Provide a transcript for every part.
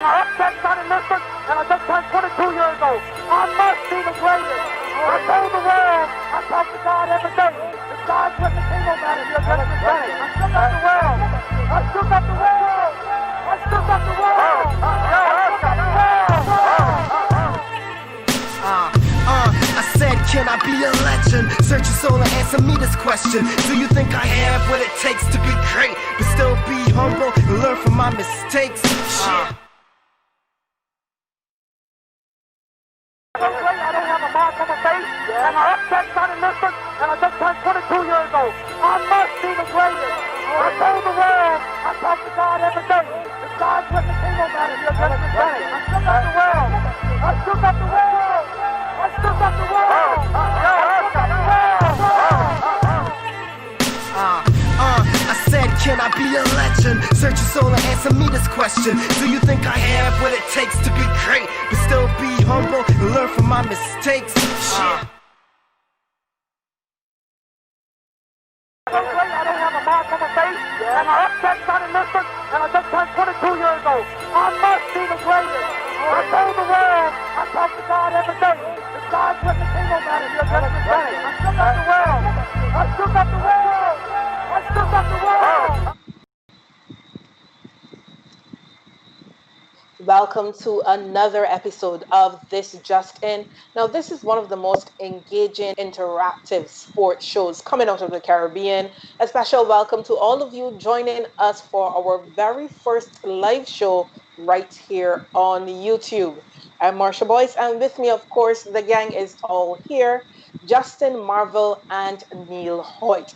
I upset Sonny Liston, and I just turned 22 years old. I must be the greatest. I told the world, I talk to God every day. If God's with me, ain't no matter, you're just the same. I shook up the world. I shook up the world. I shook up the world. I shook up the world. I said, can I be a legend? Search your soul and answer me this question. Do you think I have what it takes to be great, but still be humble and learn from my mistakes? Shit. I don't have a mark on my face, and I upset Sonny Liston, and I just turned 22 years old. I must be the greatest. I told the world, I talk to God every day. If God's with me, ain't no matter, you're just the same. I shook up the world. I shook up the world. I shook up the world. I shook up the world. I said, can I be a legend? Search your soul and answer me this question. Do you think I have what it takes to be great, but still be humble and learn from my mistakes? Shit. I don't have a mark on my face, and I upset Sonny Liston, and I just turned 22 years old. I must be the greatest. I told the world, I talk to God every day. If God's with me, ain't no matter, you're just the same. I shook up the world. I shook up the world. I shook up the world. Welcome to another episode of This Just In. Now, this is one of the most engaging, interactive sports shows coming out of the Caribbean. A special welcome to all of you joining us for our very first live show right here on YouTube. I'm Marsha Boyce, and with me, of course, the gang is all here. Justin, Marvel, and Neil Hoyt.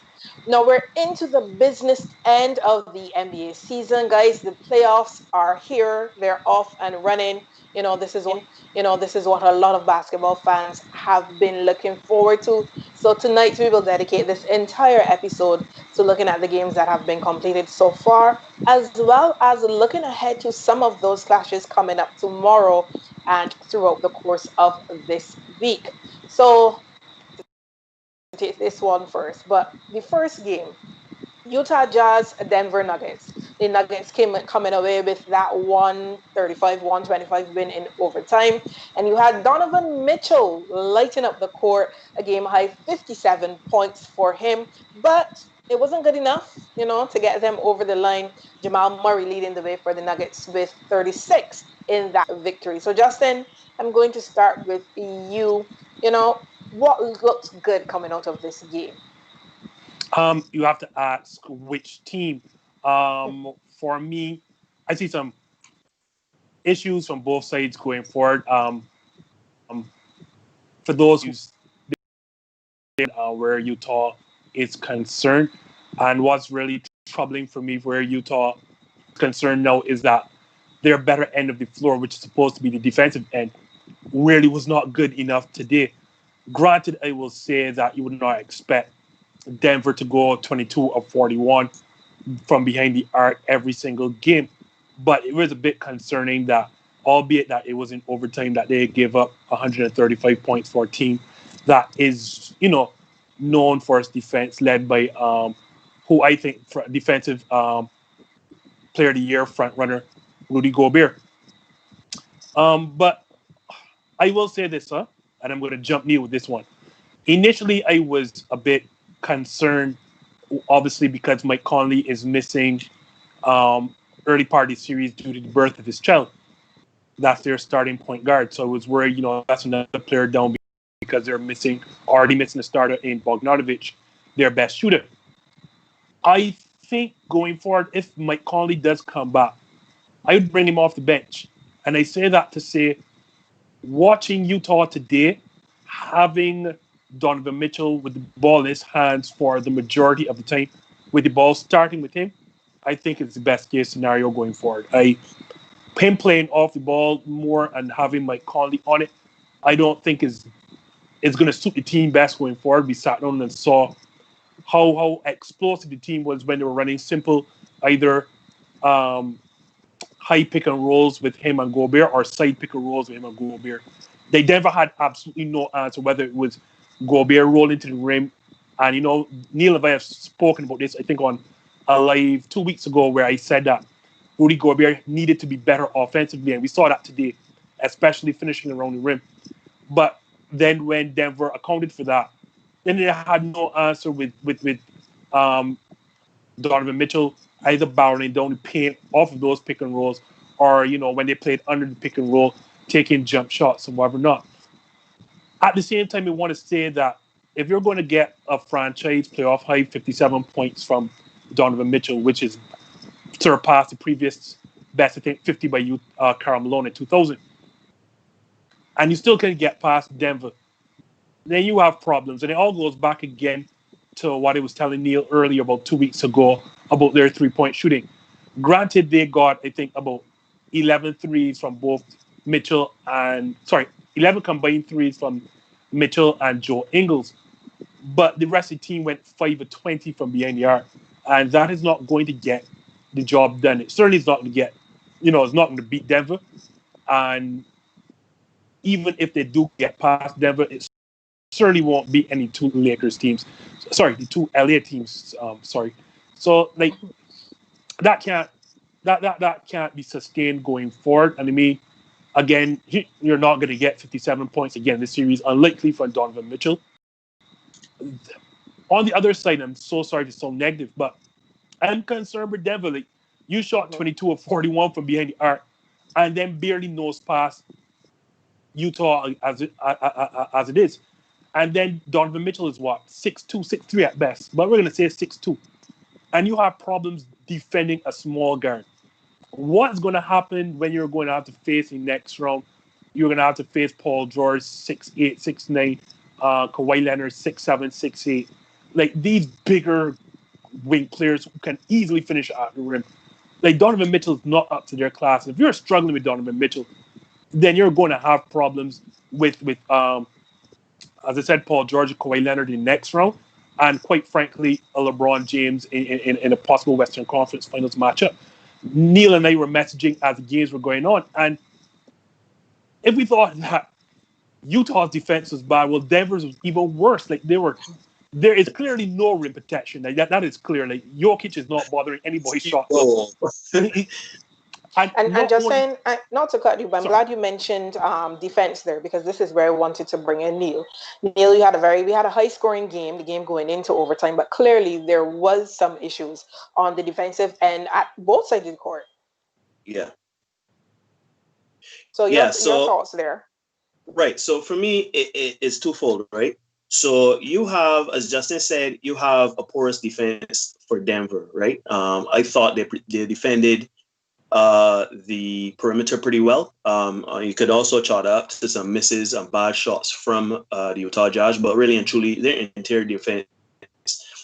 Now we're into the business end of the NBA season, guys. The playoffs are here; they're off and running. This is what a lot of basketball fans have been looking forward to. So tonight we will dedicate this entire episode to looking at the games that have been completed so far, as well as looking ahead to some of those clashes coming up tomorrow and throughout the course of this week. So take this one first. But the first game, Utah Jazz, Denver Nuggets. The Nuggets coming away with that 135-125 win in overtime. And you had Donovan Mitchell lighting up the court, a game high 57 points for him. But it wasn't good enough, to get them over the line. Jamal Murray leading the way for the Nuggets with 36 in that victory. So, Justin, I'm going to start with you. What looked good coming out of this game? You have to ask which team. For me, I see some issues from both sides going forward. For those who where Utah is concerned, and what's really troubling for me where Utah is concerned now is that their better end of the floor, which is supposed to be the defensive end, really was not good enough today. Granted, I will say that you would not expect Denver to go 22 of 41 from behind the arc every single game. But it was a bit concerning that, albeit that it was in overtime, that they gave up 135 points for a team that is, known for its defense, led by who I think defensive player of the year front runner, Rudy Gobert. But I will say this, and I'm going to jump Neil with this one. Initially, I was a bit concerned, obviously, because Mike Conley is missing early part of the series due to the birth of his child. That's their starting point guard. So I was worried, that's another player down because they're already missing a starter in Bogdanovic, their best shooter. I think going forward, if Mike Conley does come back, I would bring him off the bench. And I say that to say, watching Utah today, having Donovan Mitchell with the ball in his hands for the majority of the time, with the ball starting with him, I think it's the best case scenario going forward. Him playing off the ball more and having Mike Conley on it, I don't think is going to suit the team best going forward. We sat down and saw how explosive the team was when they were running simple, either high pick and rolls with him and Gobert or side pick and rolls with him and Gobert. They never had absolutely no answer whether it was Gobert rolling to the rim. And, Neil and I have spoken about this, I think, on a live 2 weeks ago where I said that Rudy Gobert needed to be better offensively, and we saw that today, especially finishing around the rim. But then when Denver accounted for that, then they had no answer with um, Donovan Mitchell either barreling down the paint off of those pick and rolls, or when they played under the pick and roll, taking jump shots and whatever not. At the same time, we want to say that if you're going to get a franchise playoff high 57 points from Donovan Mitchell, which is surpassed the previous best, I think 50 by Karl Malone in 2000, and you still can get past Denver, then you have problems. And it all goes back again to what I was telling Neil earlier about 2 weeks ago about their three-point shooting. Granted, they got, I think, about 11 threes from both 11 combined threes from Mitchell and Joe Ingles. But the rest of the team went 5 of 20 from behind the arc. And that is not going to get the job done. It certainly is not going to get, it's not going to beat Denver. And even if they do get past Denver, it certainly won't beat any two Lakers teams. Sorry, the two LA teams. So like that can't be sustained going forward. And I mean, again, you're not going to get 57 points again this series, unlikely for Donovan Mitchell. On the other side, I'm so sorry to sound negative, but I'm concerned with Denver. Like, you shot 22 of 41 from behind the arc, and then barely nose past Utah as it is. And then Donovan Mitchell is what? 6'2", 6'3" at best. But we're going to say 6'2". And you have problems defending a small guard. What's going to happen when you're going to have to face in next round? You're going to have to face Paul George, 6'8", 6'9", Kawhi Leonard, 6'7", 6'8". Like, these bigger wing players who can easily finish at the rim. Like, Donovan Mitchell is not up to their class. If you're struggling with Donovan Mitchell, then you're going to have problems with as I said, Paul George, Kawhi Leonard in the next round, and quite frankly, a LeBron James in a possible Western Conference Finals matchup. Neil and I were messaging as the games were going on, and if we thought that Utah's defense was bad, well, Denver's was even worse. Like, there is clearly no rim protection. Like, that is clear. Like, Jokic is not bothering anybody's shot. And just saying, not to cut you, but I'm glad you mentioned defense there, because this is where I wanted to bring in Neil. Neil, we had a high scoring game, the game going into overtime, but clearly there was some issues on the defensive end at both sides of the court. Yeah. So your thoughts there. Right. So for me, it's twofold, right? So you have, as Justin said, you have a porous defense for Denver, right? I thought they defended the perimeter pretty well. You could also chalk up to some misses and bad shots from the Utah Jazz, but really and truly, their interior defense,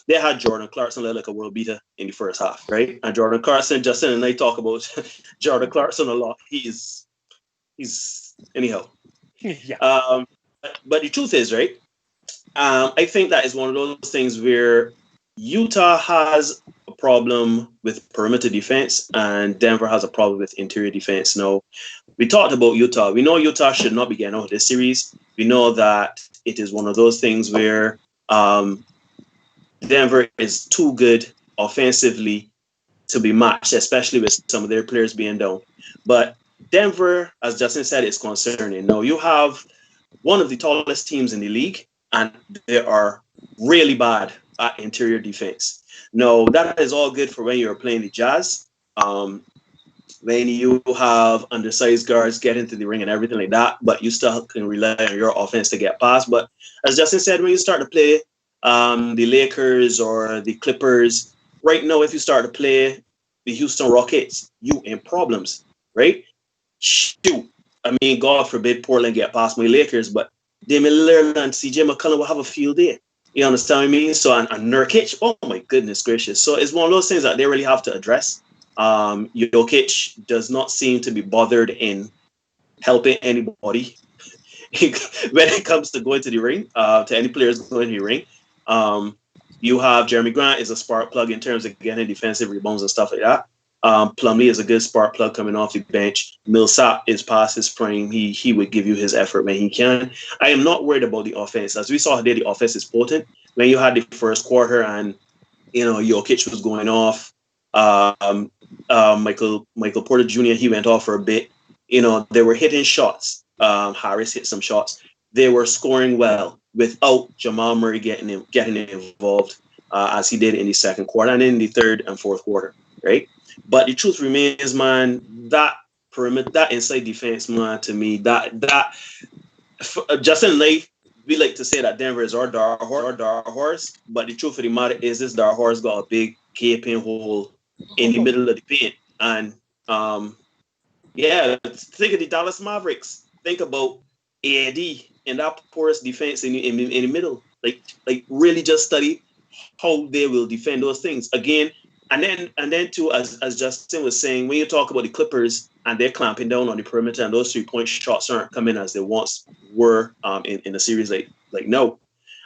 they had Jordan Clarkson look like a world beater in the first half, right? And Jordan Clarkson, Justin and I talk about Jordan Clarkson a lot. He's anyhow. Yeah. But the truth is, right? I think that is one of those things where Utah has a problem with perimeter defense and Denver has a problem with interior defense. Now, we talked about Utah. We know Utah should not be getting out of this series. We know that it is one of those things where Denver is too good offensively to be matched, especially with some of their players being down. But Denver, as Justin said, is concerning. Now, you have one of the tallest teams in the league, and they are really bad at interior defense. No, that is all good for when you're playing the Jazz. When you have undersized guards get into the ring and everything like that, but you still can rely on your offense to get past. But as Justin said, when you start to play the Lakers or the Clippers, right now, if you start to play the Houston Rockets, you in problems, right? Shoot. I mean, God forbid Portland get past my Lakers, but Damian Lillard and CJ McCollum will have a field day. You understand what I mean? So, and Nurkic, oh my goodness gracious. So it's one of those things that they really have to address. Jokic does not seem to be bothered in helping anybody when it comes to going to the ring, to any players going to the ring. You have Jeremy Grant is a spark plug in terms of getting defensive rebounds and stuff like that. Plumlee is a good spark plug coming off the bench. Millsap is past his prime. He would give you his effort when he can. I am not worried about the offense. As we saw today, the offense is potent. When you had the first quarter and, Jokic was going off, Michael Porter Jr. He went off for a bit. They were hitting shots. Harris hit some shots. They were scoring well without Jamal Murray getting involved as he did in the second quarter and in the third and fourth quarter, right? But the truth remains, man, that perimeter, that inside defense, man, to me, Justin Lake, we like to say that Denver is our dark horse, but the truth of the matter is this dark horse got a big gaping hole in the middle of the paint. And think of the Dallas Mavericks. Think about AD and that porous defense in the middle. Like really just study how they will defend those things again. And then too, as Justin was saying, when you talk about the Clippers and they're clamping down on the perimeter and those 3-point shots aren't coming as they once were in a series like no,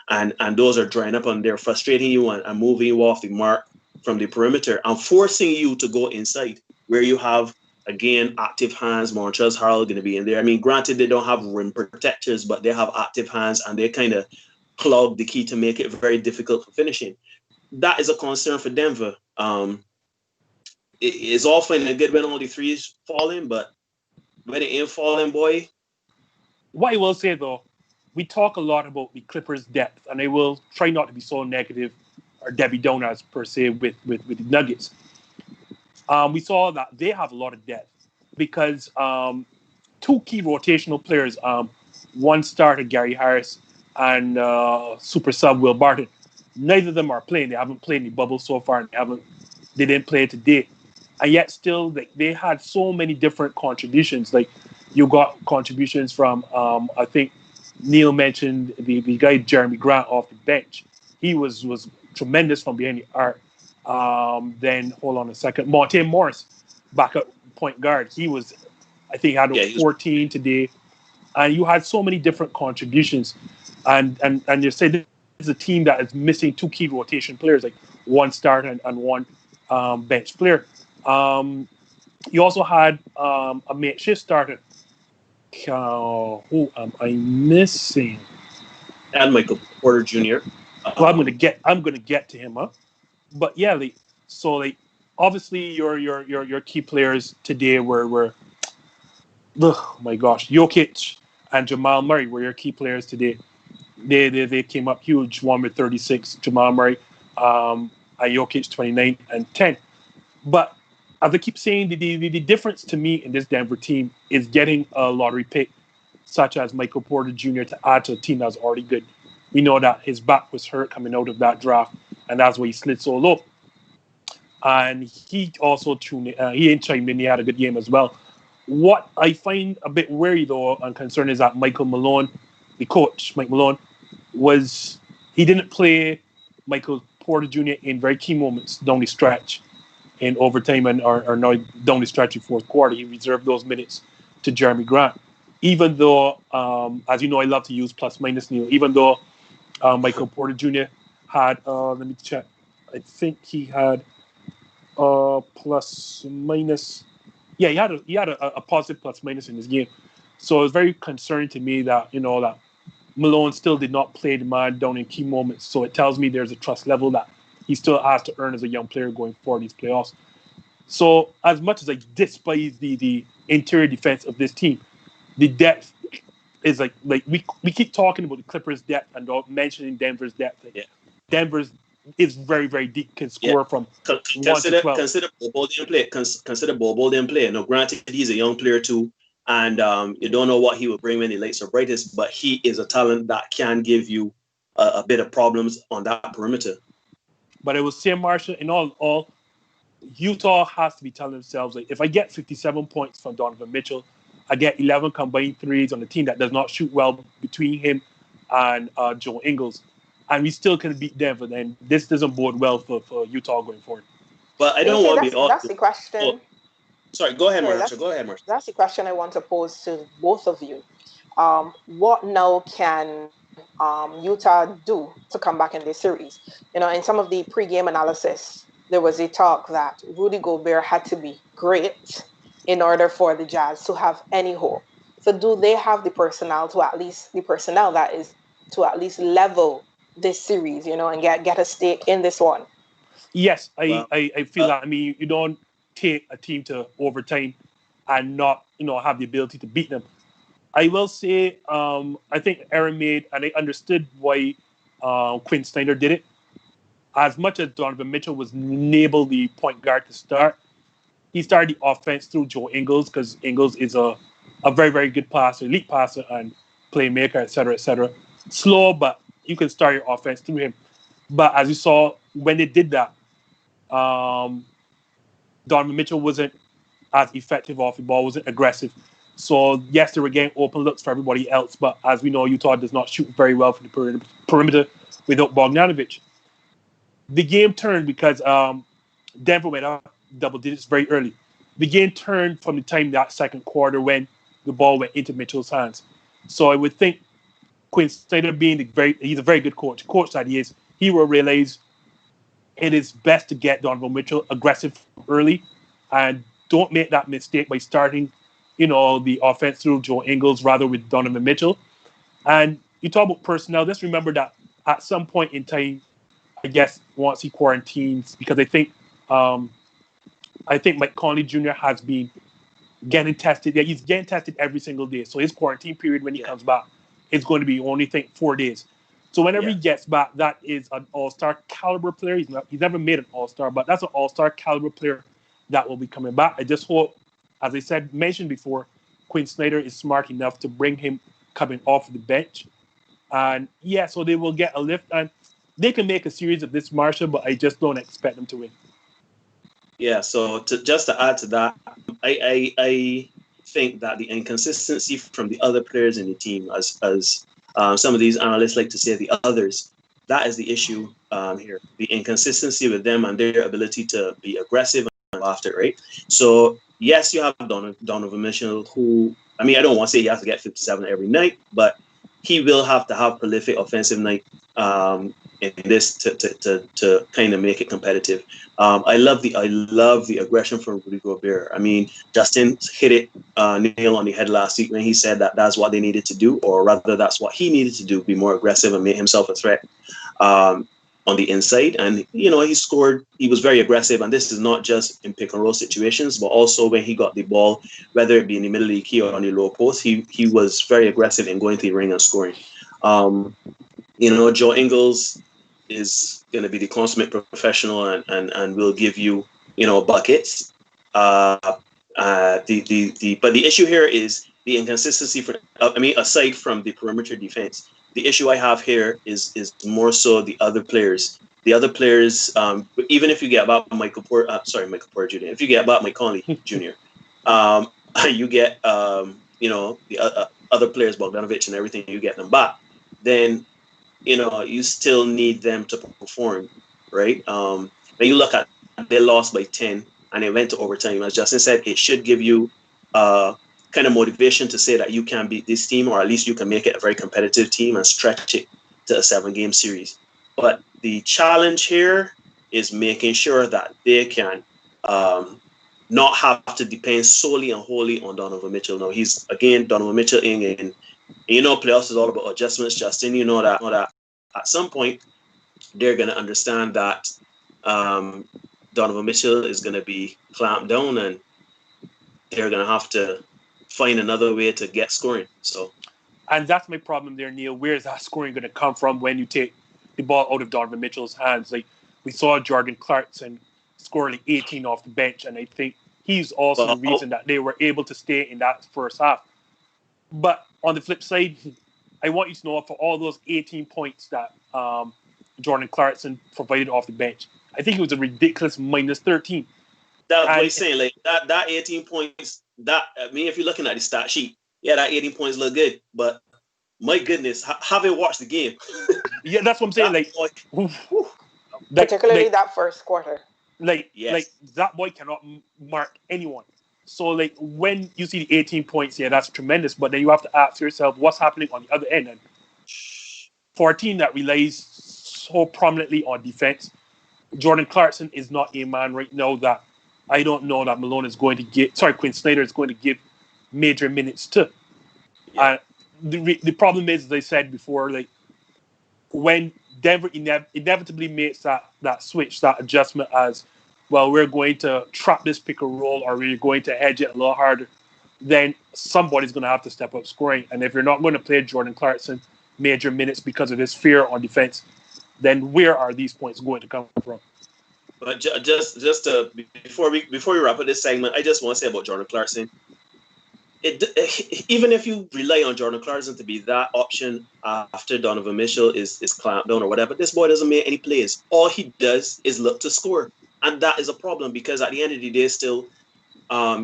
and those are drying up and they're frustrating you and moving you off the mark from the perimeter and forcing you to go inside where you have again active hands. Montrezl Harrell going to be in there. I mean, granted they don't have rim protectors, but they have active hands and they kind of clog the key to make it very difficult for finishing. That is a concern for Denver. It's all fine and good when all the threes falling, but when it ain't falling, boy. What I will say though, we talk a lot about the Clippers' depth, and I will try not to be so negative or Debbie Donuts per se with the Nuggets. We saw that they have a lot of depth because two key rotational players, one starter Gary Harris and super sub Will Barton. Neither of them are playing. They haven't played in the bubble so far, and they didn't play today. And yet still, they had so many different contributions. Like you got contributions from, I think Neil mentioned the guy Jeremy Grant off the bench. He was tremendous from behind the arc. Then hold on a second, Monte Morris, backup point guard. He was, I think, had 14 today, and you had so many different contributions. And you say this is a team that is missing two key rotation players, like one starter and one bench player. You also had a makeshift starter. Who am I missing? And Michael Porter Jr. Well, I'm gonna get to him, huh? But yeah, obviously your key players today were oh my gosh, Jokic and Jamal Murray were your key players today. They came up huge. One with 36, Jamal Murray, and Jokic 29 and 10. But as I keep saying, the difference to me in this Denver team is getting a lottery pick, such as Michael Porter Jr. to add to a team that's already good. We know that his back was hurt coming out of that draft, and that's why he slid so low. And he also he ain't chimed in. He had a good game as well. What I find a bit wary though and concerned is that Michael Malone, the coach, Mike Malone, he didn't play Michael Porter Jr. in very key moments down the stretch in overtime or now down the stretch in fourth quarter. He reserved those minutes to Jeremy Grant. Even though, as you know, I love to use plus minus Neil. Even though Michael Porter Jr. had, let me check. I think he had plus minus. Yeah, he had a positive plus minus in this game. So it's very concerning to me that that Malone still did not play the man down in key moments. So it tells me there's a trust level that he still has to earn as a young player going forward these playoffs. So as much as I despise the interior defense of this team, the depth is like we keep talking about the Clippers' depth and mentioning Denver's depth. Denver's is very, very deep, can score from 1 to 12. Consider Bobo didn't play. Consider Bobo didn't play. Now, granted, he's a young player too, and you don't know what he will bring when the lights are brightest, but he is a talent that can give you a bit of problems on that perimeter. But it was Sam Marshall, and all Utah has to be telling themselves, like, if I get 57 points from Donovan Mitchell, I get 11 combined threes on a team that does not shoot well between him and Joe Ingles, and we still can beat Denver, then this doesn't bode well for Utah going forward. But I don't want to be... That's the question. Oh, sorry, go ahead, Marsha. That's the question I want to pose to both of you. What now can Utah do to come back in this series? In some of the pre-game analysis, there was a talk that Rudy Gobert had to be great in order for the Jazz to have any hope. So do they have the personnel that is to at least level this series, and get a stake in this one? Yes, I feel that. I mean, you don't take a team to overtime and not, have the ability to beat them. I will say, I think Aaron made, and I understood why Quinn Snyder did it. As much as Donovan Mitchell was unable the point guard to start, he started the offense through Joe Ingles because Ingles is a very, very good passer, elite passer, and playmaker, et cetera, et cetera. Slow, but you can start your offense through him. But as you saw, when they did that, Donovan Mitchell wasn't as effective off the ball, wasn't aggressive. So, yes, they were getting open looks for everybody else, but as we know, Utah does not shoot very well from the perimeter without Bogdanovic. The game turned because Denver went up double digits very early. The game turned from the time that second quarter when the ball went into Mitchell's hands. So I would think Quinn Snyder he's a very good coach that he will realize it is best to get Donovan Mitchell aggressive early and don't make that mistake by starting, the offense through Joe Ingles rather with Donovan Mitchell. And you talk about personnel, just remember that at some point in time, I guess once he quarantines, because I think Mike Conley Jr. has been getting tested. Yeah, he's getting tested every single day. So his quarantine period when he comes back is going to be only 4 days. So whenever he gets back, that is an all-star caliber player. He's never made an all-star, but that's an all-star caliber player that will be coming back. I just hope, as I mentioned before, Quinn Snyder is smart enough to bring him coming off the bench. And so they will get a lift and they can make a series of this, Marsha, but I just don't expect them to win. Yeah, so just to add to that, I think that the inconsistency from the other players in the team, as some of these analysts like to say, the others, that is the issue here. The inconsistency with them and their ability to be aggressive and go after it, right? So, yes, you have Donovan Mitchell, who, I don't want to say he has to get 57 every night, but he will have to have prolific offensive night in this to kind of make it competitive. I love the aggression from Rudy Gobert. Justin hit it nail on the head last week when he said that that's what they needed to do, or rather that's what he needed to do, be more aggressive and make himself a threat on the inside. And, he scored, he was very aggressive. And this is not just in pick and roll situations, but also when he got the ball, whether it be in the middle of the key or on the low post, he was very aggressive in going to the ring and scoring. Joe Ingles is going to be the consummate professional and will give you, buckets. But the issue here is the inconsistency aside from the perimeter defense, the issue I have here is more so the other players. The other players, even if you get about Mike Conley Jr., if you get about Mike Conley Jr., you get, the other players, Bogdanovic and everything, you get them back. Then, you still need them to perform, right? When you look at, they lost by 10 and they went to overtime. As Justin said, it should give you kind of motivation to say that you can beat this team, or at least you can make it a very competitive team and stretch it to a 7-game series. But the challenge here is making sure that they can not have to depend solely and wholly on Donovan Mitchell. Now, Donovan Mitchell and playoffs is all about adjustments, Justin. That at some point they're going to understand that Donovan Mitchell is going to be clamped down and they're going to have to find another way to get scoring. So, and that's my problem there, Neil. Where is that scoring going to come from when you take the ball out of Donovan Mitchell's hands? Like we saw Jordan Clarkson score 18 off the bench, and I think he's also the reason that they were able to stay in that first half. But on the flip side, I want you to know for all those 18 points that Jordan Clarkson provided off the bench, I think it was a ridiculous minus 13. That's what he's saying. Like that 18 points. If you're looking at the stat sheet, that 18 points look good. But my goodness, having watched the game, yeah, that's what I'm saying. Particularly that first quarter. That boy cannot mark anyone. So when you see the 18 points, that's tremendous. But then you have to ask yourself, what's happening on the other end? And for a team that relies so prominently on defense, Jordan Clarkson is not a man right now that I don't know that Quinn Snyder is going to give major minutes to. Yeah. The problem is, as I said before, when Denver inevitably makes that switch, that adjustment, as well, we're going to trap this pick and roll, or we're going to hedge it a little harder, then somebody's going to have to step up scoring. And if you're not going to play Jordan Clarkson major minutes because of his fear on defense, then where are these points going to come from? But just to before we wrap up this segment, I just want to say about Jordan Clarkson. Even if you rely on Jordan Clarkson to be that option after Donovan Mitchell is clamped down or whatever, this boy doesn't make any plays. All he does is look to score, and that is a problem because at the end of the day, still,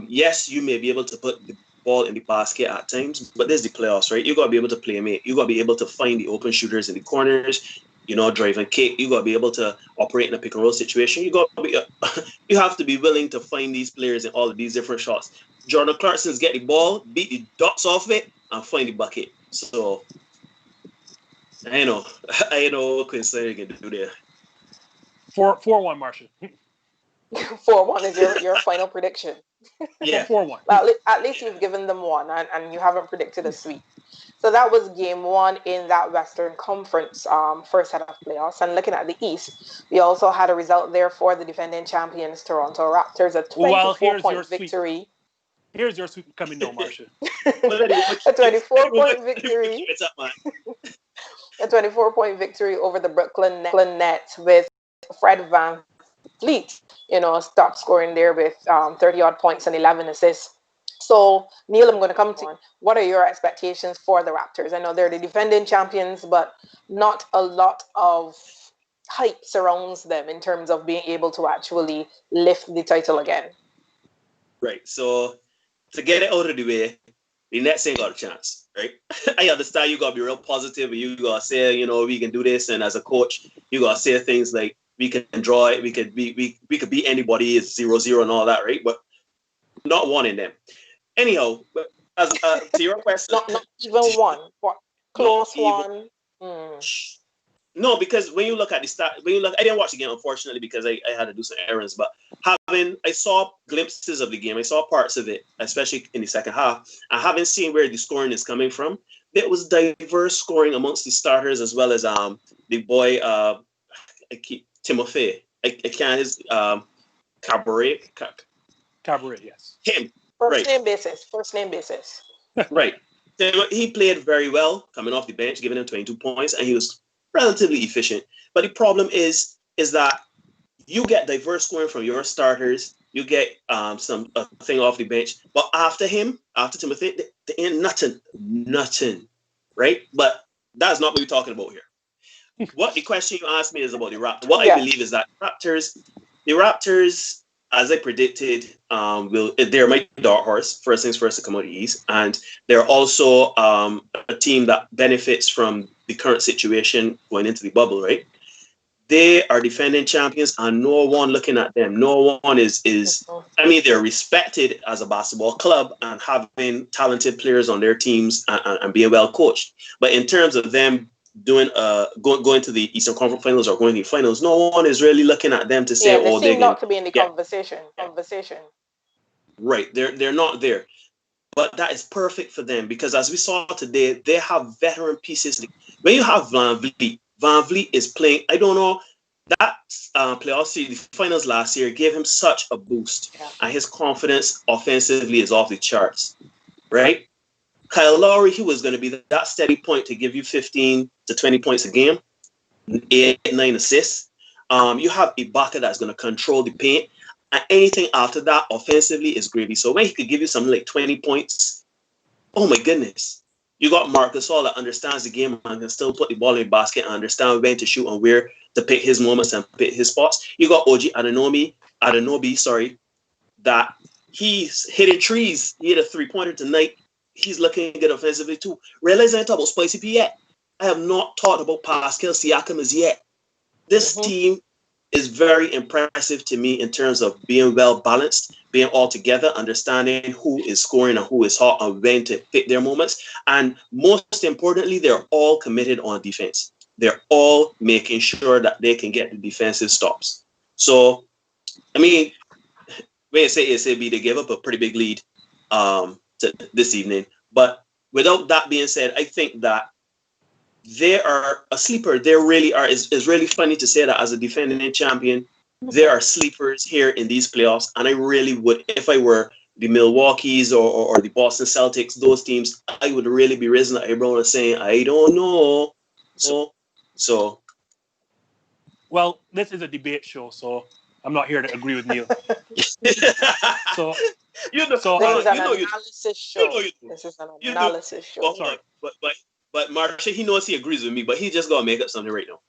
yes, you may be able to put the ball in the basket at times, but there's the playoffs, right? You got to be able to play mate. You got to be able to find the open shooters in the corners. Drive and kick. You got to be able to operate in a pick and roll situation. You have to be willing to find these players in all of these different shots. Jordan Clarkson's get the ball, beat the dots off it, and find the bucket. So I know what Quinn Snyder can do there. 4-1, Marcia. 4-1 is your final prediction. Yeah, 4-1. Well, at least you've given them one, and you haven't predicted a sweep. So that was game one in that Western Conference first set of playoffs. And looking at the East, we also had a result there for the defending champions, Toronto Raptors, a 24-point victory. Here's your sweep coming down, Marcia. A 24-point victory. A 24-point victory over the Brooklyn Nets with Fred Van Fleet, stop scoring there with 30-odd points and 11 assists. So, Neil, I'm going to come to you. What are your expectations for the Raptors? I know they're the defending champions, but not a lot of hype surrounds them in terms of being able to actually lift the title again. Right. So, to get it out of the way, the Nets ain't got a chance, right? I understand you got to be real positive, and you got to say, we can do this. And as a coach, you got to say things like, we can draw it, we could beat anybody, it's 0-0 and all that, right? But not one in them. Anyhow, as to your question, not even one, close one. No, because when you look at the start, I didn't watch the game unfortunately because I had to do some errands. But I saw glimpses of the game, I saw parts of it, especially in the second half. I haven't seen where the scoring is coming from. There was diverse scoring amongst the starters as well as the boy Timothy. I can't his Cabaret, yes. Him. First name basis. Right. He played very well coming off the bench, giving him 22 points, and he was relatively efficient. But the problem is that you get diverse scoring from your starters. You get some thing off the bench. But after Timothy, there ain't nothing. Right? But that's not what we're talking about here. What the question you asked me is about the Raptors. What I believe is that the Raptors, as I predicted, they're my dark horse. First things first to come out of the East, and they're also a team that benefits from the current situation going into the bubble. Right? They are defending champions, and no one looking at them. No one is. I mean, they're respected as a basketball club and having talented players on their teams and being well coached. But in terms of them doing going to the Eastern Conference Finals or going to the finals, no one is really looking at them to say, they seem not to be in the conversation. Right, they're not there, but that is perfect for them because as we saw today, they have veteran pieces. When you have Van Vliet is playing. I don't know, that playoff series, the finals last year gave him such a boost, and his confidence offensively is off the charts. Right. Kyle Lowry, he was going to be that steady point to give you 15 to 20 points a game, 8-9 assists. You have Ibaka that's going to control the paint, and anything after that offensively is gravy. So when he could give you something like 20 points, oh my goodness. You got Marcus All that understands the game and can still put the ball in the basket and understand when to shoot and where to pick his moments and pick his spots. You got OG Anunoby, that he's hitting trees. He hit a three-pointer tonight. He's looking good offensively too. Realize I ain't talking about Spicy P yet. I have not talked about Pascal Siakam as yet. This team is very impressive to me in terms of being well balanced, being all together, understanding who is scoring and who is hot and when to pick their moments. And most importantly, they're all committed on defense. They're all making sure that they can get the defensive stops. So, I mean, when you say ASAB, they gave up a pretty big lead this evening. But without that being said, I think that they are a sleeper. They really are. It's really funny to say that as a defending champion, there are sleepers here in these playoffs, and I really would, if I were the Milwaukee's or the Boston Celtics, those teams, I would really be raising the eyebrow and saying, I don't know. So Well, this is a debate show, so I'm not here to agree with Neil. So you know, This is an you know, analysis show. do. This is an You do. analysis show. Sorry, but Marsha, he knows he agrees with me, but he just gotta make up something right now.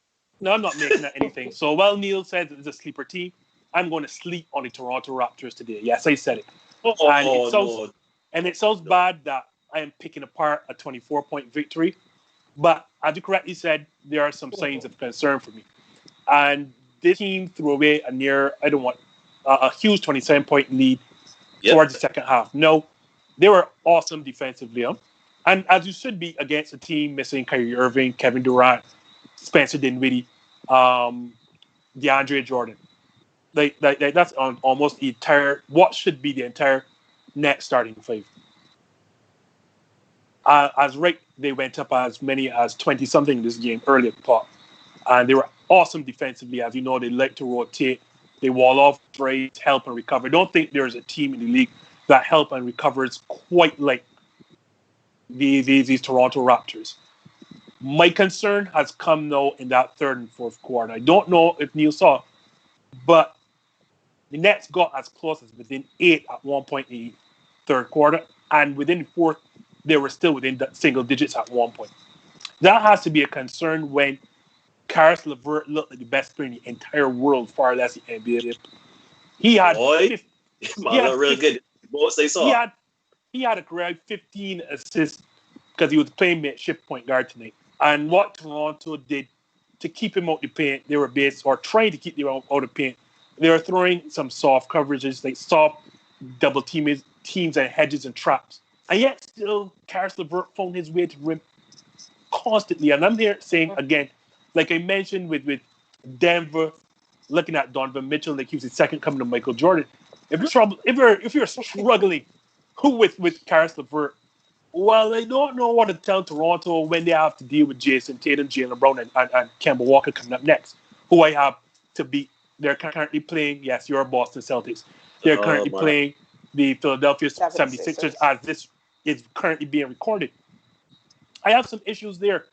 No, I'm not making that anything. So, well, Neil says it's a sleeper team. I'm going to sleep on the Toronto Raptors today. Yes, I said it. And it sounds bad that I am picking apart a 24-point victory. But as you correctly said, there are some signs of concern for me. And this team threw away a huge 27-point lead towards the second half. No, they were awesome defensively. And as you should be against a team missing Kyrie Irving, Kevin Durant, Spencer Dinwiddie, DeAndre Jordan. That's on almost the entire, what should be the entire net starting five. As right, they went up as many as 20-something this game earlier part. And they were awesome defensively. As you know, they like to rotate. They wall off trades, help and recover. I don't think there's a team in the league that help and recovers quite like these Toronto Raptors. My concern has come now in that third and fourth quarter. I don't know if Neil saw, but the Nets got as close as within 8 at one point in the third quarter, and within the fourth, they were still within the single digits at one point. That has to be a concern when Karis LeVert looked like the best player in the entire world, far less the NBA. He had real good. Most they saw. He had a career 15 assists because he was playing makeshift point guard tonight. And what Toronto did to keep him out the paint, they were trying to keep him out the paint. They were throwing some soft coverages, like soft double teams and hedges and traps. And yet still, Karis LeVert found his way to rim constantly. And I'm here saying again, like I mentioned with Denver, looking at Donovan Mitchell, like he was the second coming to Michael Jordan. If you're struggling with Karis LeVert, well, I don't know what to tell Toronto when they have to deal with Jason Tatum, Jaylen Brown, and Kemba Walker coming up next, who I have to beat. They're currently playing, yes, your Boston Celtics. They're currently playing the Philadelphia 76ers as this is currently being recorded. I have some issues there.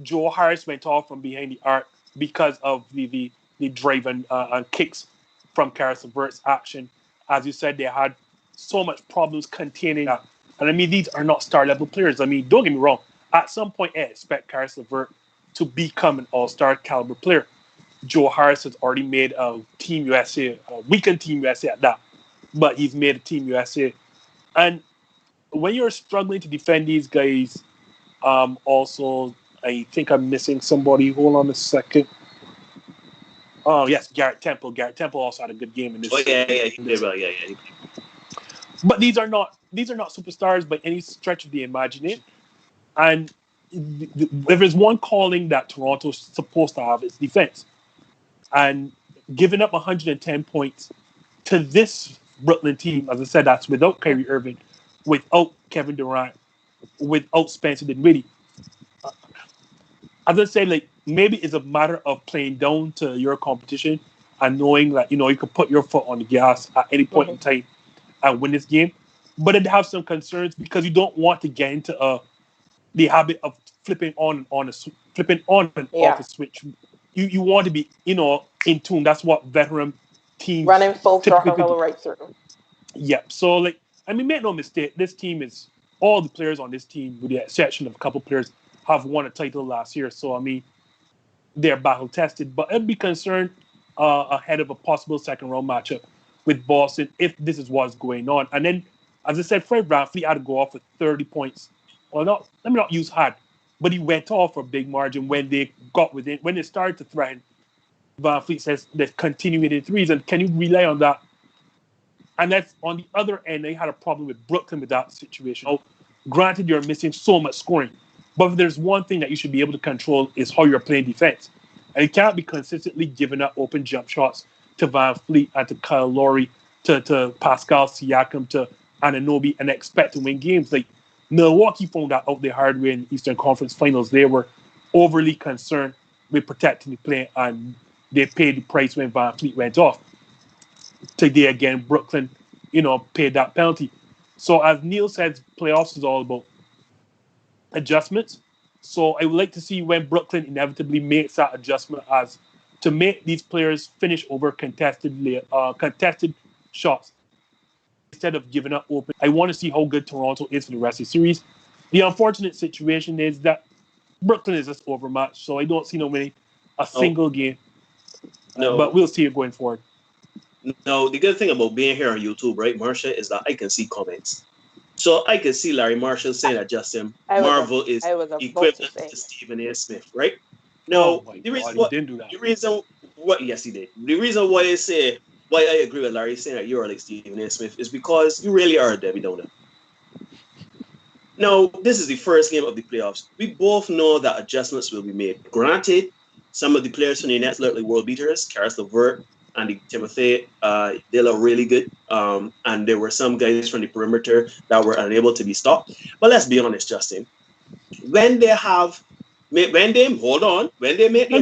Joe Harris went off from behind the arc because of the drive and kicks from Karis LeVert's action. As you said, they had so much problems containing that. And I mean, these are not star-level players. I mean, don't get me wrong. At some point, I expect Karis LeVert to become an all-star caliber player. Joe Harris has already made a Team USA, a weekend Team USA at that. But he's made a Team USA. And when you're struggling to defend these guys, also, I think I'm missing somebody. Hold on a second. Oh, yes, Garrett Temple. Garrett Temple also had a good game in this. Oh, yeah. But these are not superstars by any stretch of the imagination. And if there's one calling that Toronto's supposed to have, it's defense. And giving up 110 points to this Brooklyn team, as I said, that's without Kyrie Irving, without Kevin Durant, without Spencer Dinwiddie. As I said, like, maybe it's a matter of playing down to your competition and knowing that, you could put your foot on the gas at any point in time and win this game. But I'd have some concerns because you don't want to get into the habit of flipping on and off the switch. You want to be, in tune. That's what veteran teams running full throttle right through. Yeah. So, like, I mean, make no mistake, this team is all the players on this team, with the exception of a couple players, have won a title last year. So, I mean, they're battle tested. But I'd be concerned ahead of a possible second round matchup with Boston if this is what's going on. And then, as I said, Fred VanVleet had to go off with 30 points. Well, let me not use had, but he went off for a big margin when they got within, when they started to threaten. VanVleet says they're continuing in threes, and can you rely on that? And that's on the other end, they had a problem with Brooklyn with that situation. Oh, granted, you're missing so much scoring, but if there's one thing that you should be able to control is how you're playing defense. And you can't be consistently giving up open jump shots to VanVleet and to Kyle Lowry, to Pascal Siakam, to Anunoby, and expect to win games. Like, Milwaukee found that out the hard way in the Eastern Conference Finals. They were overly concerned with protecting the play, and they paid the price when Van Fleet went off. Today again, Brooklyn, paid that penalty. So as Neil said, playoffs is all about adjustments. So I would like to see when Brooklyn inevitably makes that adjustment as to make these players finish over contested shots instead of giving up open. I want to see how good Toronto is for the rest of the series. The unfortunate situation is that Brooklyn is just overmatched, so I don't see no winning a single game. No. But we'll see it going forward. No, the good thing about being here on YouTube, right, Marsha, is that I can see comments. So I can see Larry Marshall saying that Justin Marvel is equivalent to Stephen A. Smith, right? No, the reason what yes he did. The reason why I agree with Larry saying that you're like Stephen A. Smith is because you really are a Debbie Downer. Now, this is the first game of the playoffs. We both know that adjustments will be made. Granted, some of the players from the Nets look like world beaters, Karis LeVert and Timothy, they look really good. And there were some guys from the perimeter that were unable to be stopped. But let's be honest, Justin. When they make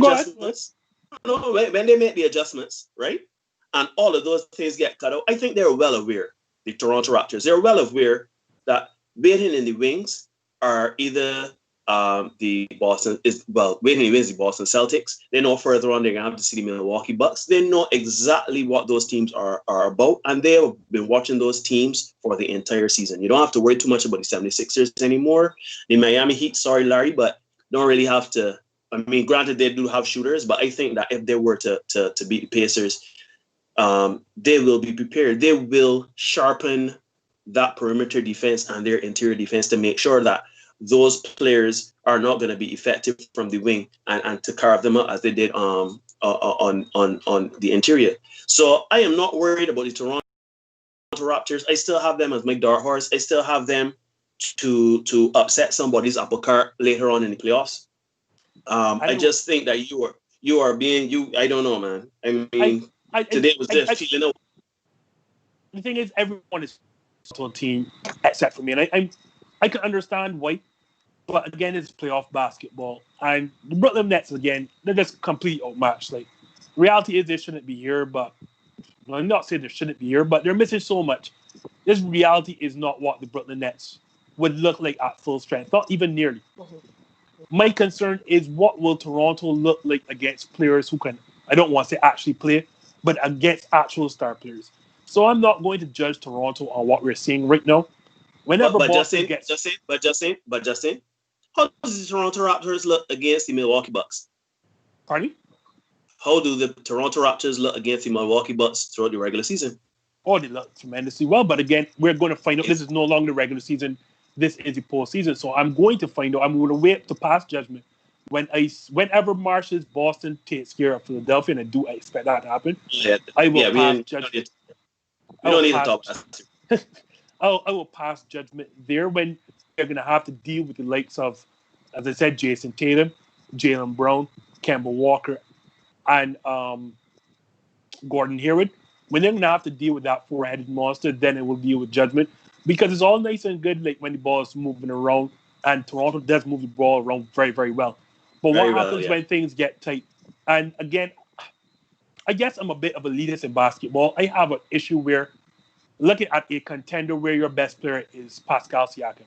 the adjustments, right? And all of those things get cut out, I think they're well aware, the Toronto Raptors, they're well aware that waiting in the wings are either waiting in the wings, the Boston Celtics. They know further on they're going to have to see the Milwaukee Bucks. They know exactly what those teams are about, and they have been watching those teams for the entire season. You don't have to worry too much about the 76ers anymore. The Miami Heat, sorry, Larry, but don't really have to. I mean, granted, they do have shooters, but I think that if they were to beat the Pacers, they will be prepared. They will sharpen that perimeter defense and their interior defense to make sure that those players are not going to be effective from the wing and to carve them up as they did on the interior. So I am not worried about the Toronto Raptors. I still have them as my dark horse. I still have them to upset somebody's apple cart later on in the playoffs. I just think that you are being you. I don't know, man. I mean, today was just feeling out. The thing is, everyone is a team except for me, and I can understand why. But again, it's playoff basketball, and the Brooklyn Nets again, they're just complete outmatched. Like, reality is they shouldn't be here, but I'm not saying they shouldn't be here, but they're missing so much. This reality is not what the Brooklyn Nets would look like at full strength, not even nearly. Mm-hmm. My concern is what will Toronto look like against players who can, I don't want to say actually play, but against actual star players. So I'm not going to judge Toronto on what we're seeing right now. Whenever Boston gets... Justin, how does the Toronto Raptors look against the Milwaukee Bucks? Pardon me? How do the Toronto Raptors look against the Milwaukee Bucks throughout the regular season? Oh, they look tremendously well. But again, we're going to find out. This is no longer the regular season. This is the postseason. So I'm going to find out. I'm going to wait to pass judgment. Whenever Marsh's Boston takes care of Philadelphia, and I do expect that to happen, I will pass judgment. We don't need to talk about that. I will pass judgment there when they're going to have to deal with the likes of, as I said, Jason Tatum, Jaylen Brown, Kemba Walker, and Gordon Hayward. When they're going to have to deal with that four-headed monster, then it will deal with judgment. Because it's all nice and good like when the ball is moving around, and Toronto does move the ball around very, very well. But what happens when things get tight? And again, I guess I'm a bit of a elitist in basketball. I have an issue where looking at a contender where your best player is Pascal Siakam.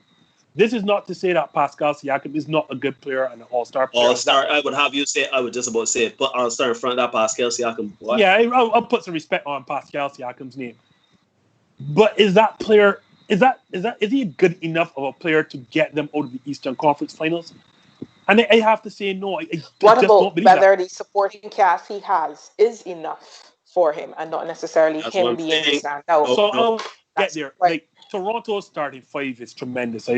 This is not to say that Pascal Siakam is not a good player and an all-star player. All-star, I would just about say put all-star in front of that Pascal Siakam. What? Yeah, I'll put some respect on Pascal Siakam's name. But is that player, is he good enough of a player to get them out of the Eastern Conference Finals? And I have to say no. What about whether the supporting cast he has is enough for him and not necessarily him being the standout? So I'll get there. Right. Like Toronto's starting five is tremendous.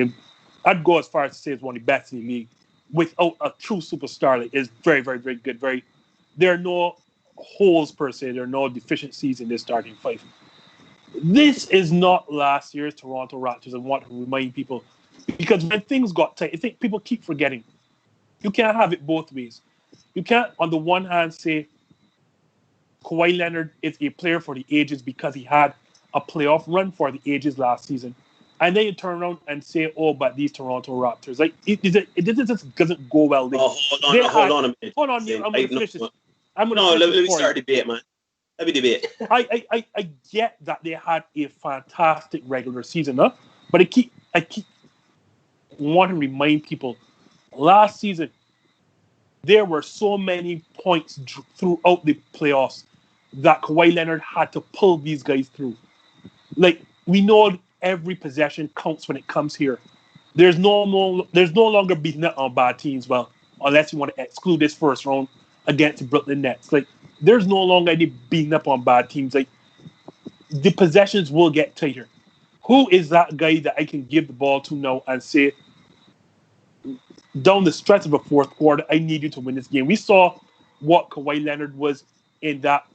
I'd go as far as to say it's one of the best in the league. Without a true superstar, like, is very, very, very good. There are no holes per se. There are no deficiencies in this starting five. This is not last year's Toronto Raptors. I want to remind people, because when things got tight, I think people keep forgetting. You can't have it both ways. You can't, on the one hand, say Kawhi Leonard is a player for the ages because he had a playoff run for the ages last season. And then you turn around and say, oh, but these Toronto Raptors. Like, it just doesn't go well. Hold on a minute. Hold on, I'm going to finish this. I'm going to No, finish let this me for start you. debate, man. Let me debate. I get that they had a fantastic regular season, huh? But I keep wanting to remind people, last season there were so many points throughout the playoffs that Kawhi Leonard had to pull these guys through. Like, we know every possession counts when it comes here. There's no longer beating up on bad teams. Well, unless you want to exclude this first round against the Brooklyn Nets. Like, there's no longer any beating up on bad teams. Like, the possessions will get tighter. Who is that guy that I can give the ball to now and say, down the stretch of a fourth quarter, I need you to win this game? We saw what Kawhi Leonard was in that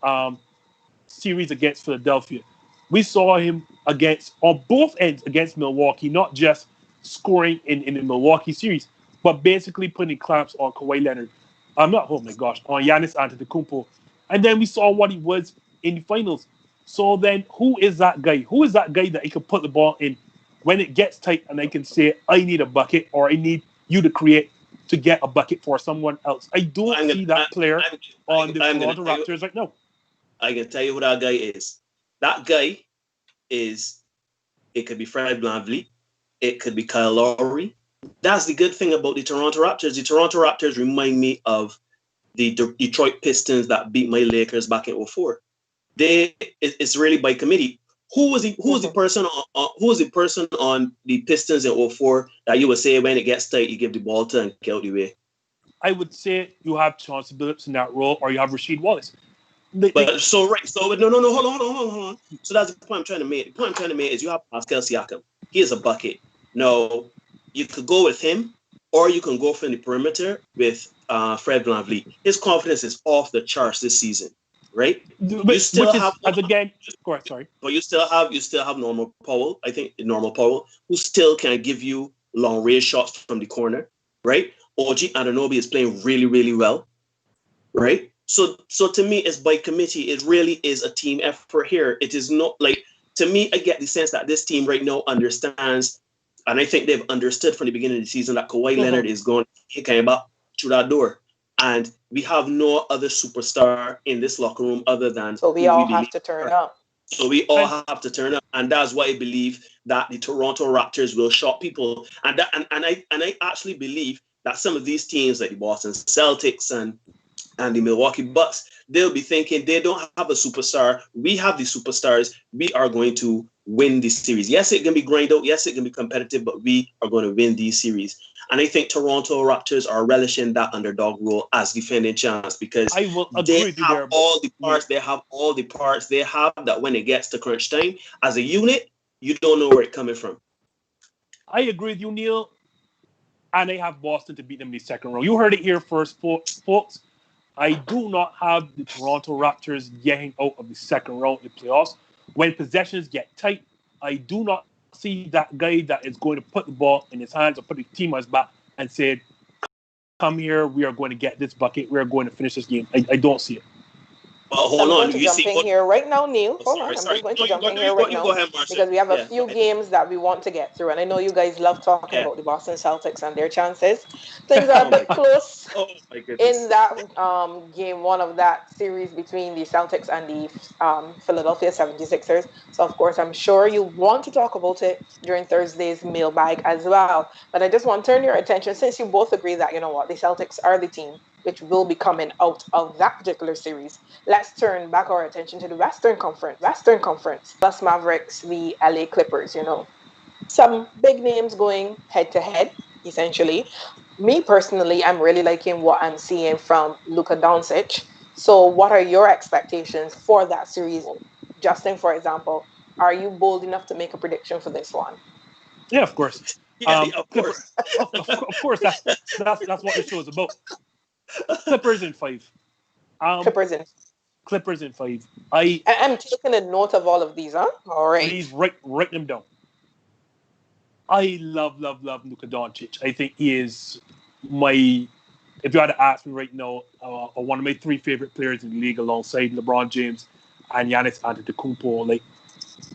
series against Philadelphia. We saw him on both ends against Milwaukee, not just scoring in the Milwaukee series, but basically putting clamps on Kawhi Leonard. Oh my gosh, on Giannis Antetokounmpo. And then we saw what he was in the finals. So then, who is that guy? Who is that guy that he can put the ball in when it gets tight and I can say, I need a bucket, or I need you to create to get a bucket for someone else? I don't see that player on the Toronto Raptors right now. I can tell you who that guy is. That guy is, it could be Fred VanVleet. It could be Kyle Lowry. That's the good thing about the Toronto Raptors. The Toronto Raptors remind me of the Detroit Pistons that beat my Lakers back in 2004. It's really by committee. Who was the person on the Pistons in 2004 that you would say when it gets tight, you give the ball to and get out the way? I would say you have Chauncey Billups in that role, or you have Rasheed Wallace. No, hold on. So that's the point I'm trying to make. The point I'm trying to make is you have Pascal Siakam. He is a bucket. No, you could go with him, or you can go from the perimeter with Fred VanVleet. His confidence is off the charts this season, right? But you still have Normal Powell. I think Normal Powell, who still can give you long range shots from the corner, right? OG Anunoby is playing really, really well, right? So to me, it's by committee. It really is a team effort here. It is not like, to me, I get the sense that this team right now understands, and I think they've understood from the beginning of the season that Kawhi Leonard is going to came up through that door. And we have no other superstar in this locker room other than... So we all have to turn up. So we all have to turn up. And that's why I believe that the Toronto Raptors will shock people. And I actually believe that some of these teams, like the Boston Celtics and the Milwaukee Bucks, they'll be thinking they don't have a superstar. We have the superstars. We are going to win this series. Yes, it can be grind out. Yes, it can be competitive, but we are going to win these series. And I think Toronto Raptors are relishing that underdog role as defending champs because I will agree they have all the parts. They have all the parts. They have that when it gets to crunch time, as a unit, you don't know where it's coming from. I agree with you, Neil. And I have Boston to beat them in the second round. You heard it here first, folks. I do not have the Toronto Raptors getting out of the second round in the playoffs. When possessions get tight, I do not see that guy that is going to put the ball in his hands or put the team on his back and say, come here, we are going to get this bucket, we are going to finish this game. I don't see it. I'm going to jump in here right now, Neil. Hold on. I'm just going to jump in here right now because we have a few games that we want to get through. And I know you guys love talking about the Boston Celtics and their chances. Things are a bit close in that game one of that series between the Celtics and the Philadelphia 76ers. So, of course, I'm sure you want to talk about it during Thursday's mailbag as well. But I just want to turn your attention, since you both agree that, you know what, the Celtics are the team which will be coming out of that particular series. Let's turn back our attention to the Western Conference. Dallas Mavericks, the LA Clippers, you know. Some big names going head to head, essentially. Me personally, I'm really liking what I'm seeing from Luka Doncic. So what are your expectations for that series? Justin, for example, are you bold enough to make a prediction for this one? Yeah, of course. Of course. Of course, that's what the show is about. Clippers in 5. Clippers in 5. I'm taking a note of all of these, huh? All right. Please write them down. I love Luka Doncic. I think he is if you had to ask me right now, one of my 3 favorite players in the league alongside LeBron James and Giannis Antetokounmpo. Like,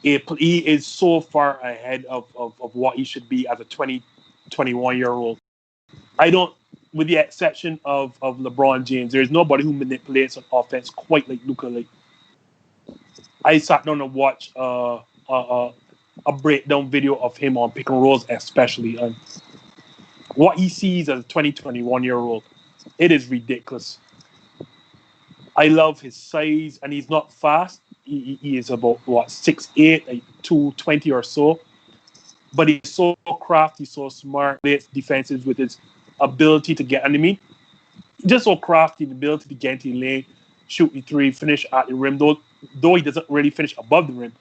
he is so far ahead of what he should be as a 20, 21-year-old. with the exception of LeBron James, there's nobody who manipulates on offense quite like Luka. Like I sat down and watched a breakdown video of him on pick and rolls, especially, and what he sees as a 21-year-old, it is ridiculous. I love his size, and he's not fast. He is about 6'8", like 220 or so, but he's so crafty, so smart. Plays defenses with his ability to get enemy. Just so crafty, the ability to get into the lane, shoot the three, finish at the rim. Though he doesn't really finish above the rim,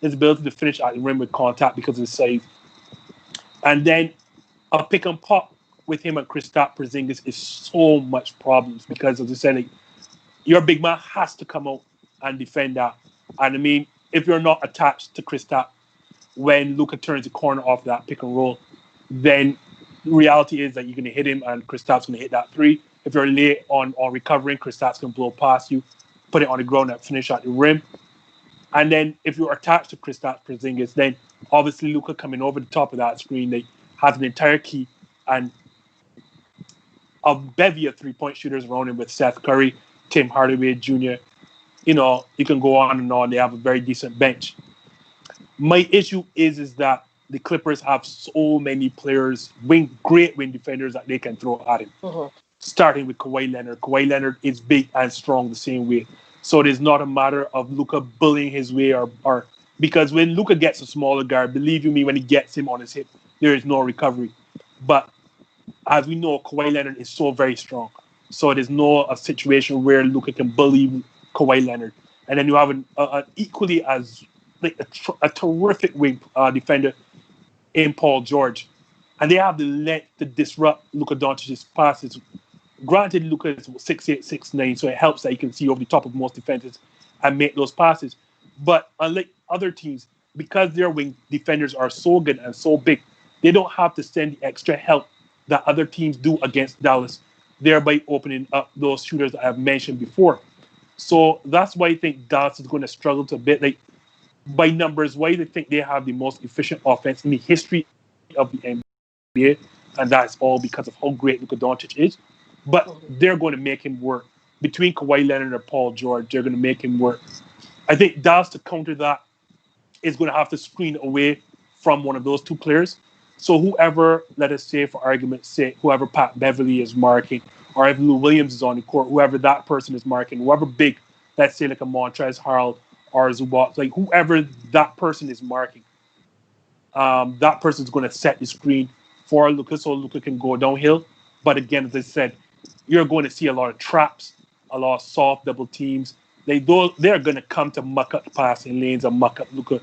his ability to finish at the rim with contact because of his size. And then a pick and pop with him and Kristaps Porzingis is so much problems because, as I said, like, your big man has to come out and defend that. And I mean, if you're not attached to Kristaps when Luka turns the corner off that pick and roll, then the reality is that you're going to hit him and Kristaps going to hit that three. If you're late on recovering, Kristaps can blow past you, put it on the ground and finish at the rim. And then if you're attached to Kristaps Porzingis, then obviously Luka coming over the top of that screen, they have an entire key and a bevy of three-point shooters around him with Seth Curry, Tim Hardaway Jr. You know, you can go on and on. They have a very decent bench. My issue is that the Clippers have so many players, great wing defenders that they can throw at him. Mm-hmm. Starting with Kawhi Leonard. Kawhi Leonard is big and strong the same way. So it is not a matter of Luka bullying his way or because when Luka gets a smaller guard, believe you me, when he gets him on his hip, there is no recovery. But as we know, Kawhi Leonard is so very strong. So it is a situation where Luka can bully Kawhi Leonard. And then you have an equally as like a terrific wing defender in Paul George. And they have the length to disrupt Luka Doncic's passes. Granted, Luka is 6'8", 6'9", so it helps that he can see over the top of most defenders and make those passes. But unlike other teams, because their wing defenders are so good and so big, they don't have to send the extra help that other teams do against Dallas, thereby opening up those shooters that I've mentioned before. So that's why I think Dallas is going to struggle to a bit. Like, by numbers, why they think they have the most efficient offense in the history of the NBA, and that's all because of how great Luka Doncic is. But they're going to make him work. Between Kawhi Leonard and Paul George, they're going to make him work. I think Dallas, to counter that, is going to have to screen away from one of those two players. So whoever, let us say, for argument's sake, whoever Pat Beverly is marking, or if Lou Williams is on the court, whoever that person is marking, whoever big, let's say like a Montrezl Harrell or Zubac, like whoever that person is marking, that person is going to set the screen for Luka so Luka can go downhill. But again, as I said, you're going to see a lot of traps, a lot of soft double teams. They're going to come to muck up the passing lanes and muck up Luka.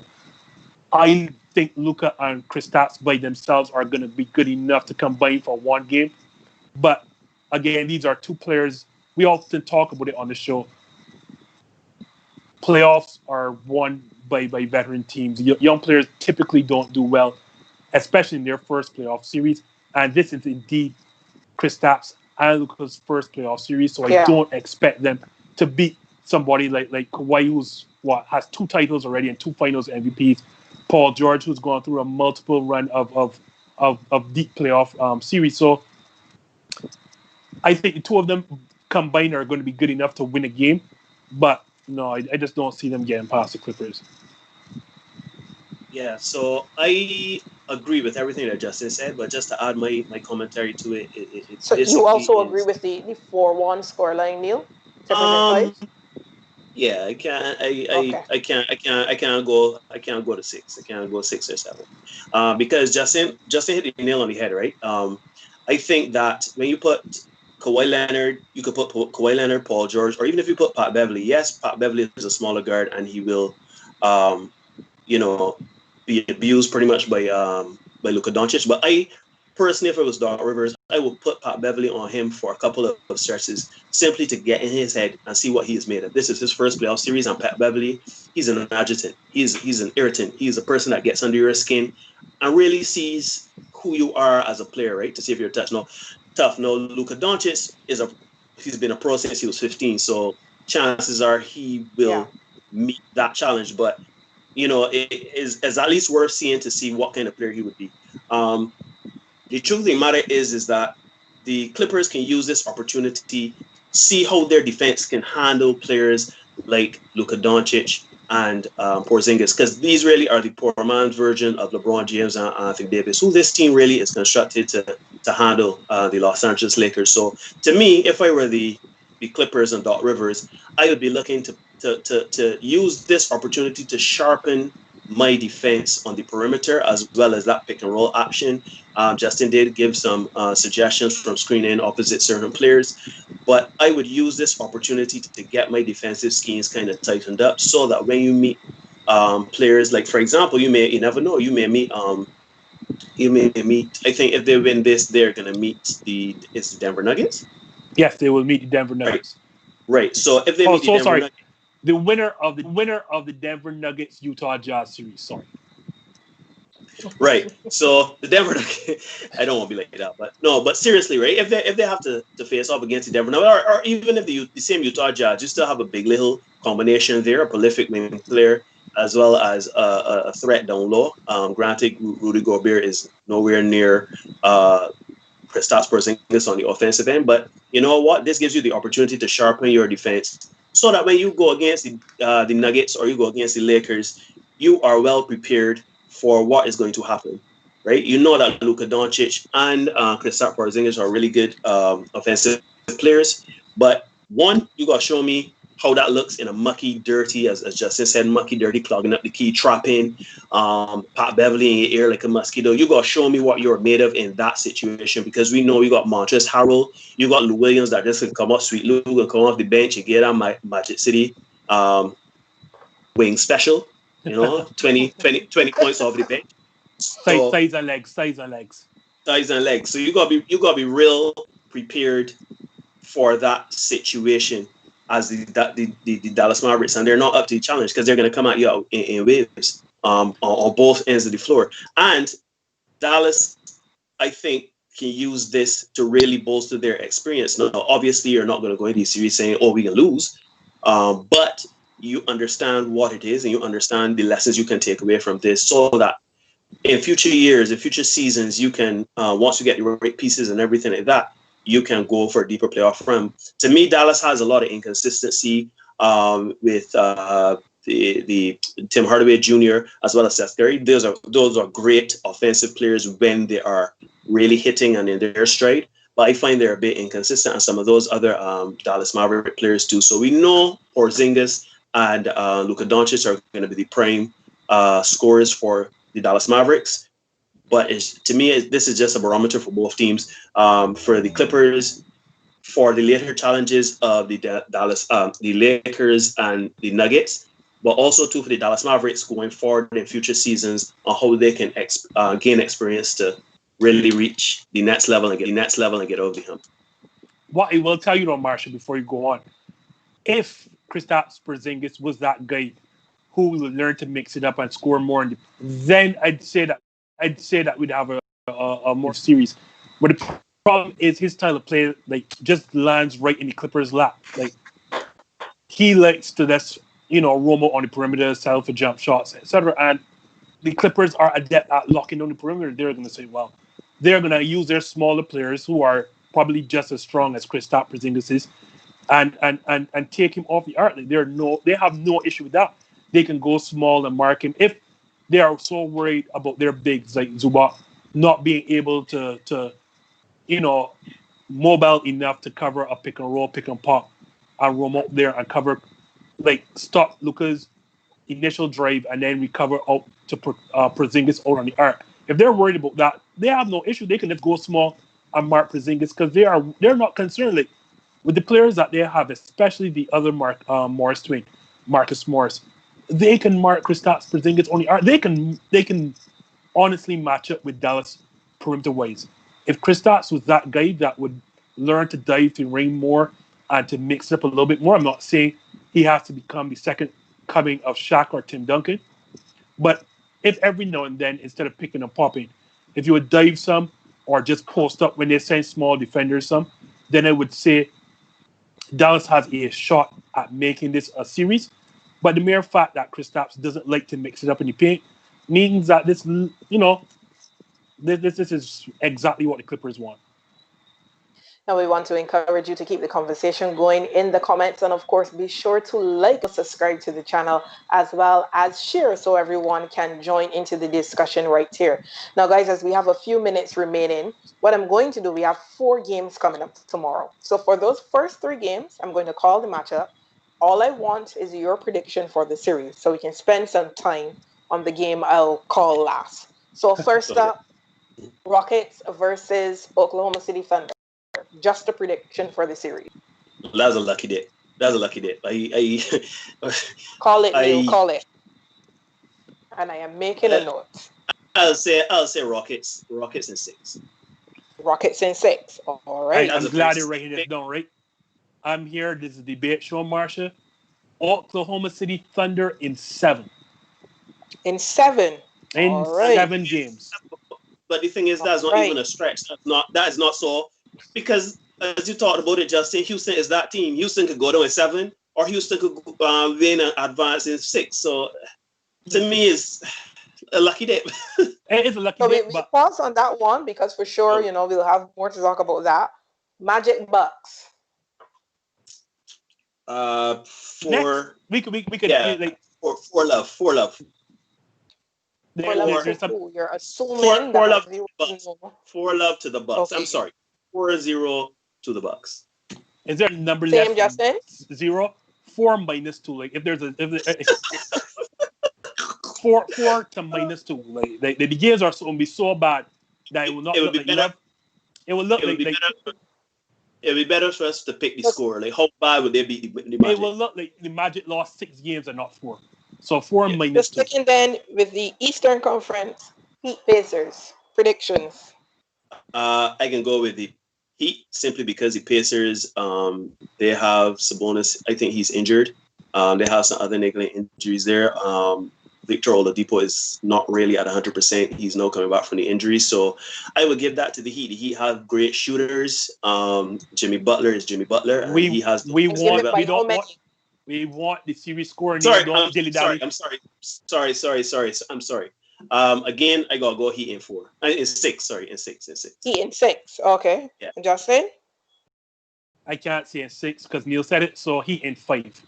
I think Luka and Kristaps by themselves are going to be good enough to combine for one game. But again, these are two players. We often talk about it on the show. Playoffs are won by veteran teams. Young players typically don't do well, especially in their first playoff series. And this is indeed Kristaps and Luka's first playoff series. So I don't expect them to beat somebody like Kawhi, who's has 2 titles already and 2 finals MVPs. Paul George, who's gone through a multiple run of deep playoff series. So I think the two of them combined are going to be good enough to win a game. But no, I just don't see them getting past the Clippers. Yeah, so I agree with everything that Justin said, but just to add my commentary to it, so you also agree with the 4-1 scoreline, Neil? Yeah, I can't go to 6. I can't go 6 or 7. Because Justin hit the nail on the head, right? I think that when you put Kawhi Leonard, you could put Kawhi Leonard, Paul George, or even if you put Pat Beverly. Yes, Pat Beverly is a smaller guard, and he will, be abused pretty much by Luka Doncic. But I personally, if it was Doc Rivers, I would put Pat Beverly on him for a couple of stretches, simply to get in his head and see what he is made of. This is his first playoff series, and Pat Beverly, he's an adjutant. He's an irritant. He's a person that gets under your skin and really sees who you are as a player, right? To see if you're tough. No, Luka Doncic he's been a pro since he was 15, so chances are he will meet that challenge. But it is at least worth seeing to see what kind of player he would be. The truth of the matter is that the Clippers can use this opportunity, see how their defense can handle players like Luka Doncic and Porzingis, because these really are the poor man's version of LeBron James and Anthony Davis, who this team really is constructed to handle the Los Angeles Lakers. So to me, if I were the Clippers and Doc Rivers, I would be looking to use this opportunity to sharpen my defense on the perimeter as well as that pick and roll option. Justin did give some suggestions from screening opposite certain players, but I would use this opportunity to get my defensive schemes kind of tightened up so that when you meet players like, for example, you never know, you may meet. I think if they win this, they're gonna meet the Denver Nuggets. Yes, they will meet the Denver Nuggets. Right. So if they meet the Denver Nuggets, the winner of the Denver Nuggets Utah Jazz series. Sorry. Right. So the Denver Nuggets, I don't want to be like that, but no. But seriously, right? If they have to face off against the Denver Nuggets, or even if the same Utah Jazz, you still have a big little combination there, a prolific wing player as well as a threat down low. Granted, Rudy Gobert is nowhere near Kristaps Porzingis on the offensive end, but you know what? This gives you the opportunity to sharpen your defense, so that when you go against the Nuggets or you go against the Lakers, you are well prepared for what is going to happen, right? You know that Luka Doncic and Kristaps Porzingis are really good offensive players, but one, you got to show me how that looks in a mucky, dirty, as Justin said, mucky, dirty, clogging up the key, trapping, Pat Beverly in your ear like a mosquito. You got to show me what you're made of in that situation, because we know you got Montrezl Harrell, you got Lou Williams that just can come off, Sweet Lou can come off the bench and get on Magic City wing special, 20 points off the bench. So, size and legs. Thighs and legs. So you gotta be real prepared for that situation as the Dallas Mavericks, and they're not up to the challenge because they're going to come at you in waves on both ends of the floor. And Dallas, I think, can use this to really bolster their experience. Now, obviously, you're not going to go into the series saying, "Oh, we can lose," but you understand what it is, and you understand the lessons you can take away from this, so that in future years, in future seasons, you can once you get the right pieces and everything like that, you can go for a deeper playoff run. To me, Dallas has a lot of inconsistency with the Tim Hardaway Jr. as well as Seth Curry. Those are great offensive players when they are really hitting and in their stride. But I find they're a bit inconsistent, and some of those other Dallas Maverick players too. So we know Porzingis and Luka Doncic are going to be the prime scorers for the Dallas Mavericks. But to me, this is just a barometer for both teams. For the Clippers, for the later challenges of the the Lakers and the Nuggets, but also too for the Dallas Mavericks going forward in future seasons on how they can gain experience to really reach the next level and get over the hump. What I will tell you, though, Marshall, before you go on, if Kristaps Porzingis was that guy who will learn to mix it up and score more, then I'd say that we'd have a more series. But the problem is his style of play, like, just lands right in the Clippers' lap. Like, he likes to just, roam out on the perimeter, settle for jump shots, etc. And the Clippers are adept at locking down the perimeter. They're going to say, well, they're going to use their smaller players who are probably just as strong as Kristaps Porzingis is, and take him off the arc. Like, they have no issue with that. They can go small and mark him if they are so worried about their bigs like Zubac not being able to mobile enough to cover a pick and roll, pick and pop, and roam up there and cover, like, stop Luka's initial drive and then recover out to Porzingis out on the arc. If they're worried about that, they have no issue. They can just go small and mark Porzingis because they're not concerned. Like, with the players that they have, especially the other Morris twin, Marcus Morris, they can mark Kristaps Porzingis on the arc. They can honestly match up with Dallas perimeter wise. If Kristaps was that guy that would learn to dive to ring more and to mix it up a little bit more, I'm not saying he has to become the second coming of Shaq or Tim Duncan, but if every now and then, instead of picking and popping, if you would dive some or just post up when they send small defenders some, then I would say Dallas has a shot at making this a series. But the mere fact that Kristaps doesn't like to mix it up in the paint means that this is exactly what the Clippers want. Now we want to encourage you to keep the conversation going in the comments, and of course be sure to like or subscribe to the channel as well as share so everyone can join into the discussion right here. Now guys, as we have a few minutes remaining, what I'm going to do, we have 4 games coming up tomorrow. So for those first 3 games, I'm going to call the matchup. All I want is your prediction for the series so we can spend some time on the game I'll call last. So first up, Rockets versus Oklahoma City Thunder. Just a prediction for the series. That's a lucky day. That's a lucky day. Call it, Neil. I Call it. And I am making a note. I'll say Rockets in 6. Rockets in 6. All right. I'm glad you're writing this down, right? I'm here. This is a debate show, Marsha. Oklahoma City Thunder in 7. In 7. In all right. 7 games. But the thing is, that's not even a stretch. That is not so, because as you talked about it, Justin, Houston is that team. Houston could go down in 7, or Houston could win and advance in 6. So to me, it's a lucky day. It is a lucky day. We pause on that one because for sure, we'll have more to talk about that. Magic Bucks. 4. We could like 4 love. 4 love. You're assuming 4 love. 4 love to the Bucks. Okay. I'm sorry. 4-0 to the Bucks. Is there a number Same, left? Justin? 0. 4 minus 2. Like if there's 4 to -2. Like the games are going to be so bad that it will not look like you have. It will look like it would be better for us to pick the score. Like how bad would they beat the Magic? It will look like the Magic lost 6 games and not 4. So 4 minus 2. Just sticking then with the Eastern Conference Heat Pacers predictions. I can go with the Heat simply because the Pacers they have Sabonis. I think he's injured. They have some other niggling injuries there. Victor Oladipo is not really at 100%. He's now coming back from the injury. So I would give that to the Heat. The Heat have great shooters. Jimmy Butler is Jimmy Butler. And we want the series score. I'm sorry. Again, I gotta go Heat in 4. In 6. Sorry, in 6. Heat in 6. Okay. Yeah. Justin? I can't say in 6 because Neil said it. So Heat in 5.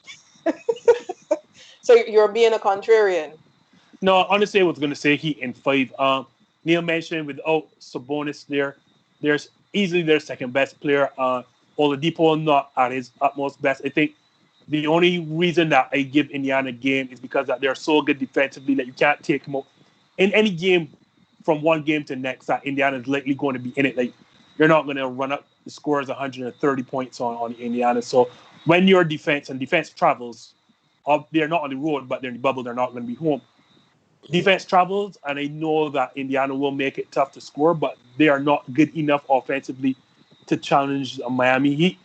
So you're being a contrarian. No, honestly, I was going to say Heat in 5. Neil mentioned without Sabonis there's easily their second best player. Oladipo not at his utmost best. I think the only reason that I give Indiana a game is because that they're so good defensively that you can't take them out. In any game from one game to next, that Indiana is likely going to be in it. Like you're not going to run up the scores 130 points on Indiana. So when your defense travels, they're not on the road, but they're in the bubble. They're not going to be home. Defense travels, and I know that Indiana will make it tough to score, but they are not good enough offensively to challenge Miami Heat.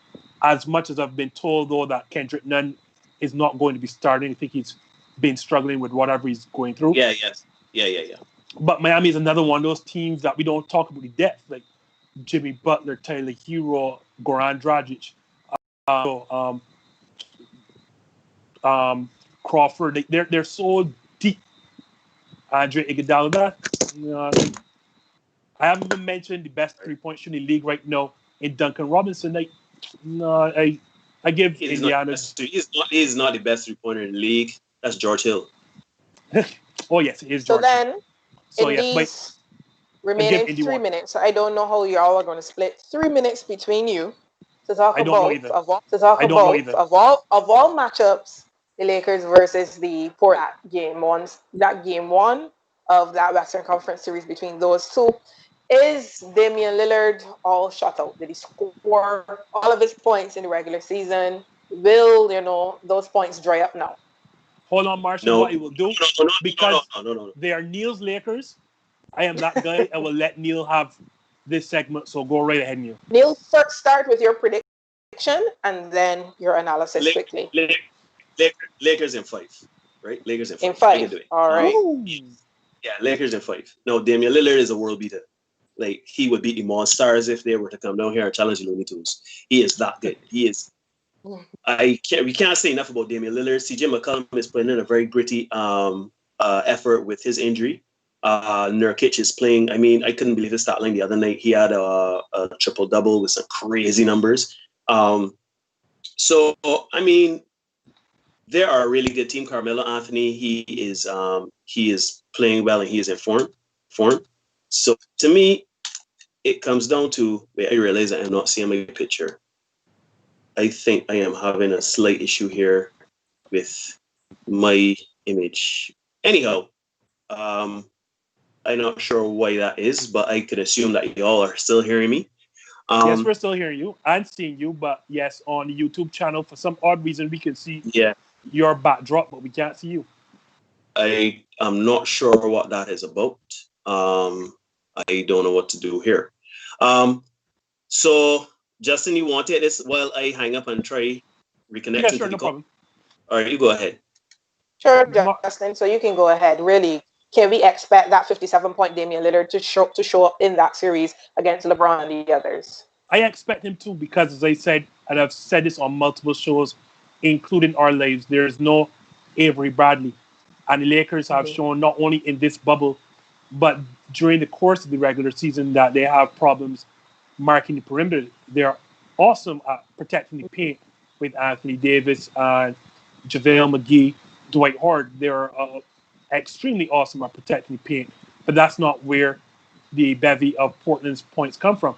As much as I've been told, though, that Kendrick Nunn is not going to be starting. I think he's been struggling with whatever he's going through. Yeah. But Miami is another one of those teams that we don't talk about the depth, like Jimmy Butler, Tyler Hero, Goran Dragic, Crawford. They're so deep. Andre Iguodala. I haven't even mentioned the best 3-point shooting in the league right now in Duncan Robinson. I give Indiana. He's not the best 3-pointer in the league. That's George Hill. Oh yes, it is George. So then, these remaining 3 minutes, I don't know how y'all are going to split 3 minutes between you to talk about all matchups. The Lakers versus the Portland game one of that Western Conference series between those two. Is Damian Lillard all shut out? Did he score all of his points in the regular season? Will those points dry up now? Hold on, Marshall. What he will do because they are Neil's Lakers. I am that guy. I will let Neil have this segment. So go right ahead, Neil. Neil, first start with your prediction and then your analysis quickly. Lakers in 5, right? Lakers in 5. In 5. All right. Yeah, Lakers in 5. No, Damian Lillard is a world beater. Like he would beat the Monstars if they were to come down here and challenge the Looney Tunes. He is that good. He is. We can't say enough about Damian Lillard. CJ McCollum is putting in a very gritty effort with his injury. Nurkic is playing. I mean, I couldn't believe his stat line the other night. He had a triple double with some crazy numbers. So I mean, they are a really good team. Carmelo Anthony, he is playing well and he is in form. So to me, it comes down to wait, I realize I am not seeing my picture. I think I am having a slight issue here with my image. Anyhow, I'm not sure why that is, but I could assume that y'all are still hearing me. Yes, we're still hearing you and seeing you, but yes, on the YouTube channel, for some odd reason, we can see your backdrop, but we can't see you. I am not sure what that is about. I don't know what to do here. So, Justin, you want to take this while I hang up and try reconnecting? Yeah, sure, no problem. All right, you go ahead. Sure, Justin. So you can go ahead. Really, can we expect that 57-point Damian Lillard to show up in that series against LeBron and the others? I expect him to because, as I said, and I've said this on multiple shows, including our lives, there's no Avery Bradley. And the Lakers have shown not only in this bubble, but during the course of the regular season that they have problems marking the perimeter. They're awesome at protecting the paint with Anthony Davis and JaVale McGee, Dwight Howard. They're extremely awesome at protecting the paint, but that's not where the bevy of Portland's points come from.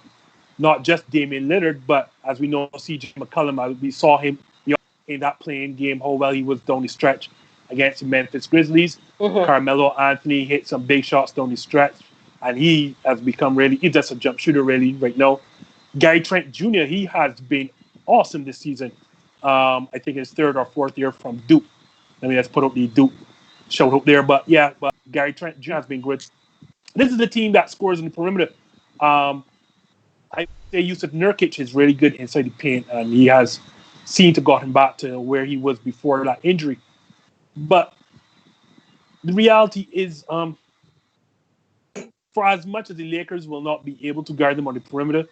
Not just Damian Lillard, but as we know, CJ McCollum. We saw him in that playing game, how well he was down the stretch against the Memphis Grizzlies. Carmelo Anthony hit some big shots down the stretch, and he has become he's just a jump shooter really right now. Gary Trent Jr., he has been awesome this season. I think his third or fourth year from Duke. Let me just put up the Duke shout out there. But Gary Trent Jr. has been good. This is the team that scores in the perimeter. I say Yusuf Nurkic is really good inside the paint, and he has seemed to gotten back to where he was before that injury. But the reality is, for as much as the Lakers will not be able to guard them on the perimeter,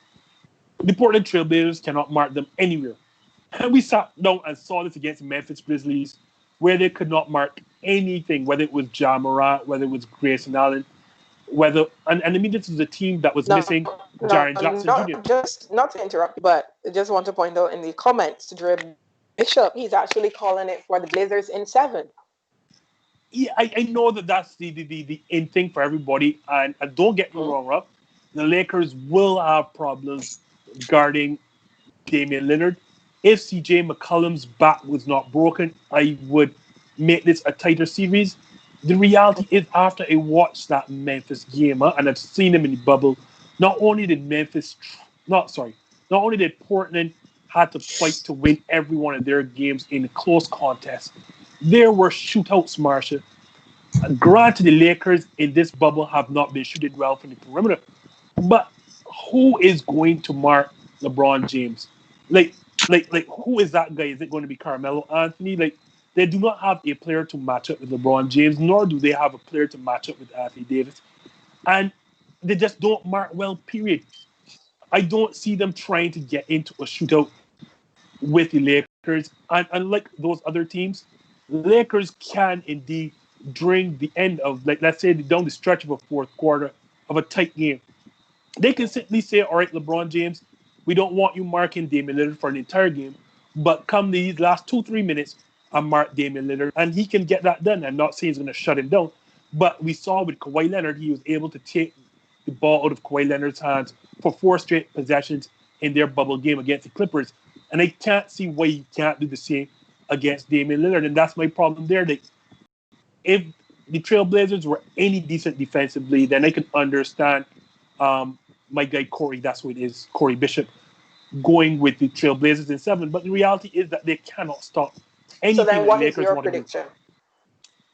the Portland Trailblazers cannot mark them anywhere. And we sat down and saw this against the Memphis Grizzlies, where they could not mark anything, whether it was Ja Morant, whether it was Grayson Allen, and I mean, this is a team that was missing Jaren Jackson Jr. Just not to interrupt, but I just want to point out in the comments, Dre Bishop, he's actually calling it for the Blazers in 7. Yeah, I know that's the in thing for everybody, and don't get me wrong, Rob. The Lakers will have problems guarding Damian Lillard. If CJ McCollum's back was not broken, I would make this a tighter series. The reality is, after I watched that Memphis game, and I've seen them in the bubble, not only did Portland had to fight to win every one of their games in a close contest. There were shootouts, Marsha. Granted, the Lakers in this bubble have not been shooting well from the perimeter, but who is going to mark LeBron James? Like, who is that guy? Is it going to be Carmelo Anthony? Like, they do not have a player to match up with LeBron James, nor do they have a player to match up with Anthony Davis. And they just don't mark well, period. I don't see them trying to get into a shootout with the Lakers. And unlike those other teams, Lakers can indeed, during the end of, let's say, down the stretch of a fourth quarter of a tight game, they can simply say, all right, LeBron James, we don't want you marking Damian Lillard for an entire game, but come these last 2-3 minutes, and mark Damian Lillard, and he can get that done. I'm not saying he's going to shut him down, but we saw with Kawhi Leonard, he was able to take the ball out of Kawhi Leonard's hands for 4 straight possessions in their bubble game against the Clippers, and I can't see why he can't do the same against Damian Lillard, and that's my problem there. That if the Trailblazers were any decent defensively, then I can understand my guy Corey, that's what it is, Corey Bishop, going with the Trailblazers in 7, but the reality is that they cannot stop anything. So then what the is Lakers your want to do. prediction?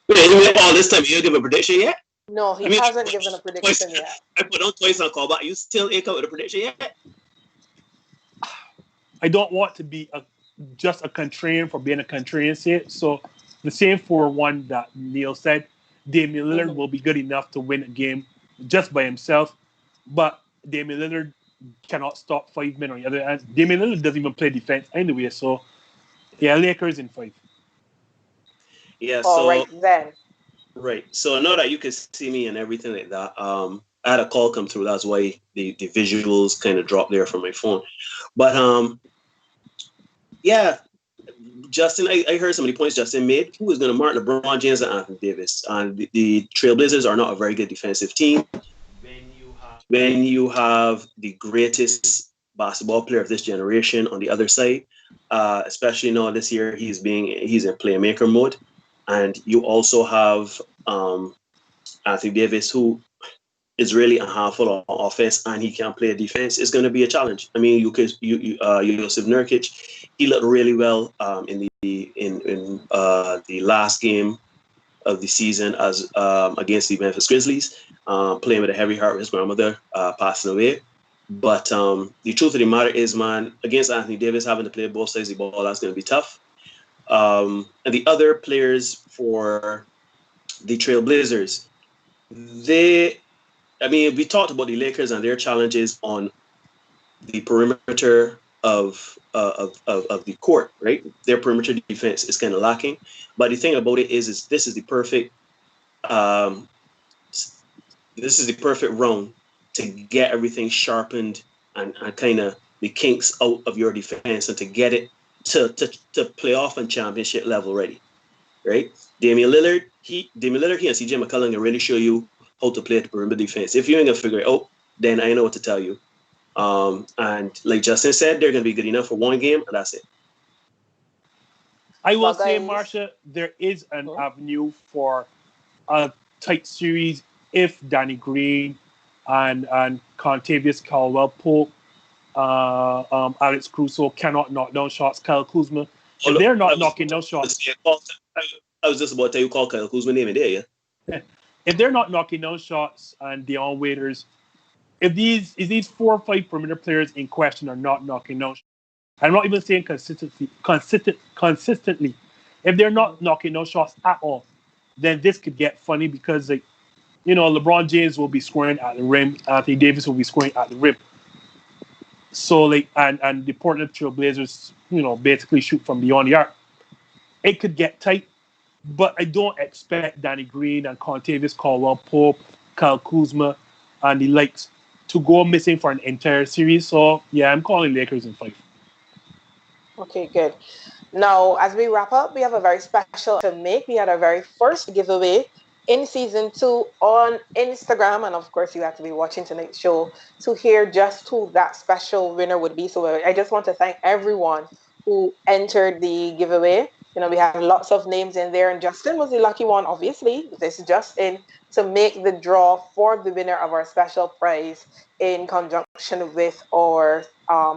Wait, all this time you didn't give a prediction yet? No, he hasn't given a prediction yet. I put on twice on call, but you still ain't come with a prediction yet? I don't want to be just a contrarian for being a contrarian sake. So the same for one that Neil said, Damian Lillard will be good enough to win a game just by himself, but Damian Lillard cannot stop 5 men on the other hand. Damian Lillard doesn't even play defense anyway, so yeah, Lakers in 5. Yeah, All right then. Right. So now that you can see me and everything like that, I had a call come through. That's why the visuals kind of dropped there from my phone. But yeah, Justin, I heard some of the points Justin made. Who is going to mark LeBron James and Anthony Davis? And the Trailblazers are not a very good defensive team. When you have the greatest basketball player of this generation on the other side, especially now this year, he's in playmaker mode, and you also have Anthony Davis, who is really a handful of offense and he can play defense. It's going to be a challenge. I mean, Jusuf Nurkic, he looked really well in the last game of the season as against the Memphis Grizzlies, playing with a heavy heart with his grandmother passing away. But the truth of the matter is, man, against Anthony Davis, having to play both sides of the ball, that's going to be tough. And the other players for the Trailblazers, we talked about the Lakers and their challenges on the perimeter of the court, right? Their perimeter defense is kind of lacking. But the thing about it is this is the perfect round to get everything sharpened and kind of the kinks out of your defense and to get it to playoff and championship level ready, right? Damian Lillard, he and CJ McCollum can really show you how to play the perimeter defense. If you ain't gonna figure it out, then I know what to tell you. And like Justin said, they're gonna be good enough for one game, and that's it. I will say, Marsha, there is an avenue for a tight series if Danny Green and Contavious Caldwell-Pope, Alex Caruso cannot knock down shots. Kyle Kuzma, if they're not knocking down shots, I was just about to tell you, call Kyle Kuzma name in there, yeah. If they're not knocking down shots and Dion Waiters, if these 4 or 5 perimeter players in question are not knocking down shots, I'm not even saying consistently. If they're not knocking down shots at all, then this could get funny because, like, LeBron James will be scoring at the rim, Anthony Davis will be scoring at the rim. So, like, and the Portland Trail Blazers, basically shoot from beyond the arc. It could get tight, but I don't expect Danny Green and Contavious Caldwell-Pope, Kyle Kuzma, and the likes to go missing for an entire series. So, yeah, I'm calling Lakers in 5. Okay, good. Now, as we wrap up, we have a very special to make. We had our very first giveaway in season 2 on Instagram. And of course, you have to be watching tonight's show to hear just who that special winner would be. So I just want to thank everyone who entered the giveaway. We have lots of names in there, and Justin was the lucky one, obviously. This is Justin to make the draw for the winner of our special prize in conjunction with our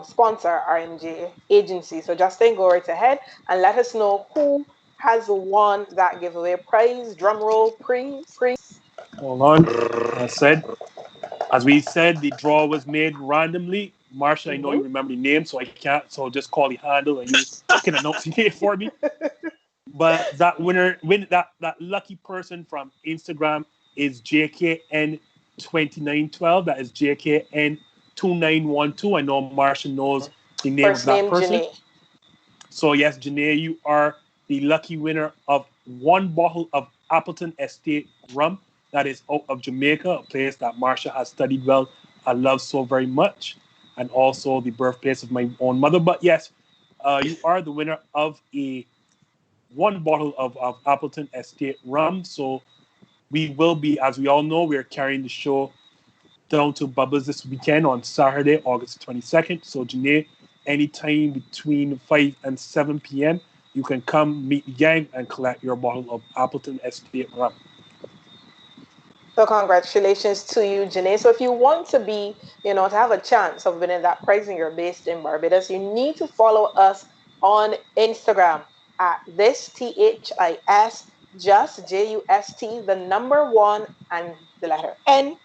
sponsor, RMJ Agency. So Justin, go right ahead and let us know who has won that giveaway prize. Drum roll, please. Hold on. As we said, the draw was made randomly. Marsha, I know you remember the name, so I can't. So just call the handle and you can announce the name for me. But that winner, that lucky person from Instagram is JKN2912. That is JKN2912. I know Marsha knows the name First of that name, person. Janae. So yes, Janae, you are the lucky winner of 1 bottle of Appleton Estate rum. That is out of Jamaica, a place that Marsha has studied well and loves so very much, and also the birthplace of my own mother. But yes, you are the winner of a 1 bottle of Appleton Estate rum. So we will be, as we all know, we're carrying the show down to Bubbles this weekend on Saturday, August 22nd. So Janae, anytime between 5 and 7 p.m., you can come meet the gang and collect your bottle of Appleton Estate rum. So congratulations to you, Janae. So if you want to be, to have a chance of winning that prize and you're based in Barbados, you need to follow us on Instagram at this THIS just JUST, the number 1 and the letter N.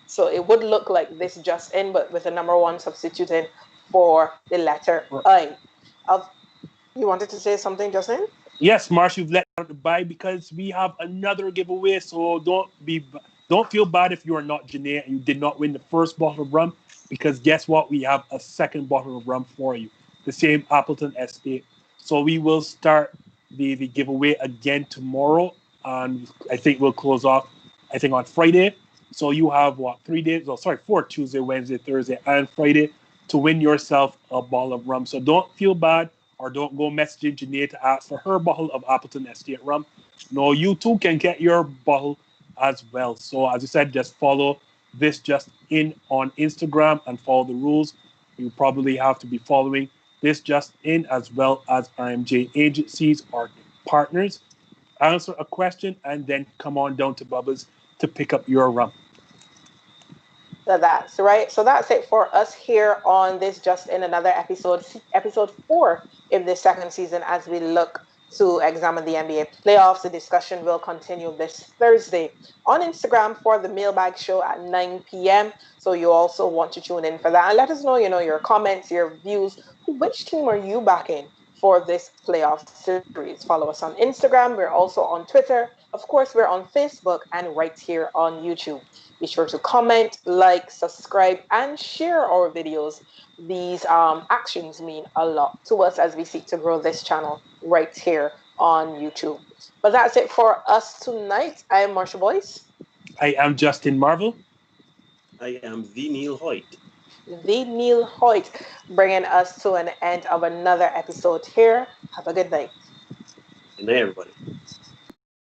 So it would look like this just N, but with the number 1 substituting for the letter I. You wanted to say something, Justin? Yes, Marsh, you've let out the bye because we have another giveaway. So don't feel bad if you are not Janae and you did not win the first bottle of rum, because guess what? We have a second bottle of rum for you, the same Appleton Estate. So we will start the giveaway again tomorrow and I think we'll close off, I think, on Friday. So you have, 3 days? Oh, sorry, 4, Tuesday, Wednesday, Thursday, and Friday to win yourself a bottle of rum. So don't feel bad or don't go messaging Janae to ask for her bottle of Appleton Estate rum. No, you too can get your bottle as well. So as I said, just follow this Just In on Instagram and follow the rules. You probably have to be following this Just In as well as IMJ agencies or partners. Answer a question and then come on down to Bubba's to pick up your rum. That's right. So that's it for us here on this Just In Another episode 4 in this second season as we look to examine the NBA playoffs. The discussion will continue this Thursday on Instagram for the Mailbag Show at 9 p.m. So you also want to tune in for that. And let us know, your comments, your views. Which team are you backing for this playoff series? Follow us on Instagram. We're also on Twitter. Of course, we're on Facebook and right here on YouTube. Be sure to comment, like, subscribe, and share our videos. These actions mean a lot to us as we seek to grow this channel right here on YouTube. But that's it for us tonight. I am Marsha Boyce. I am Justin Marvel. I am the Neil Hoyt. The Neil Hoyt, bringing us to an end of another episode here. Have a good night. Good night, everybody.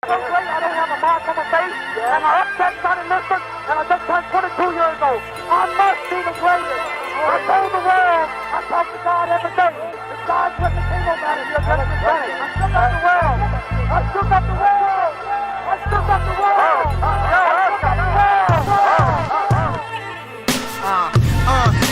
I don't have a mark on my face, and I upset Sonny Liston, and I just turned 22 years old. I must be the greatest. I told the world, I talk to God every day. If God's with me, ain't no matter, you're just the same. I shook up the world. I shook up the world. I shook up the world. I shook up the world.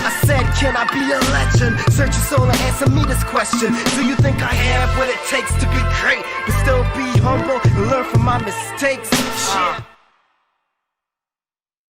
I said, can I be a legend? Search your soul and answer me this question. Do you think I have what it takes to be great, but still be humble and learn from my mistakes? Shit.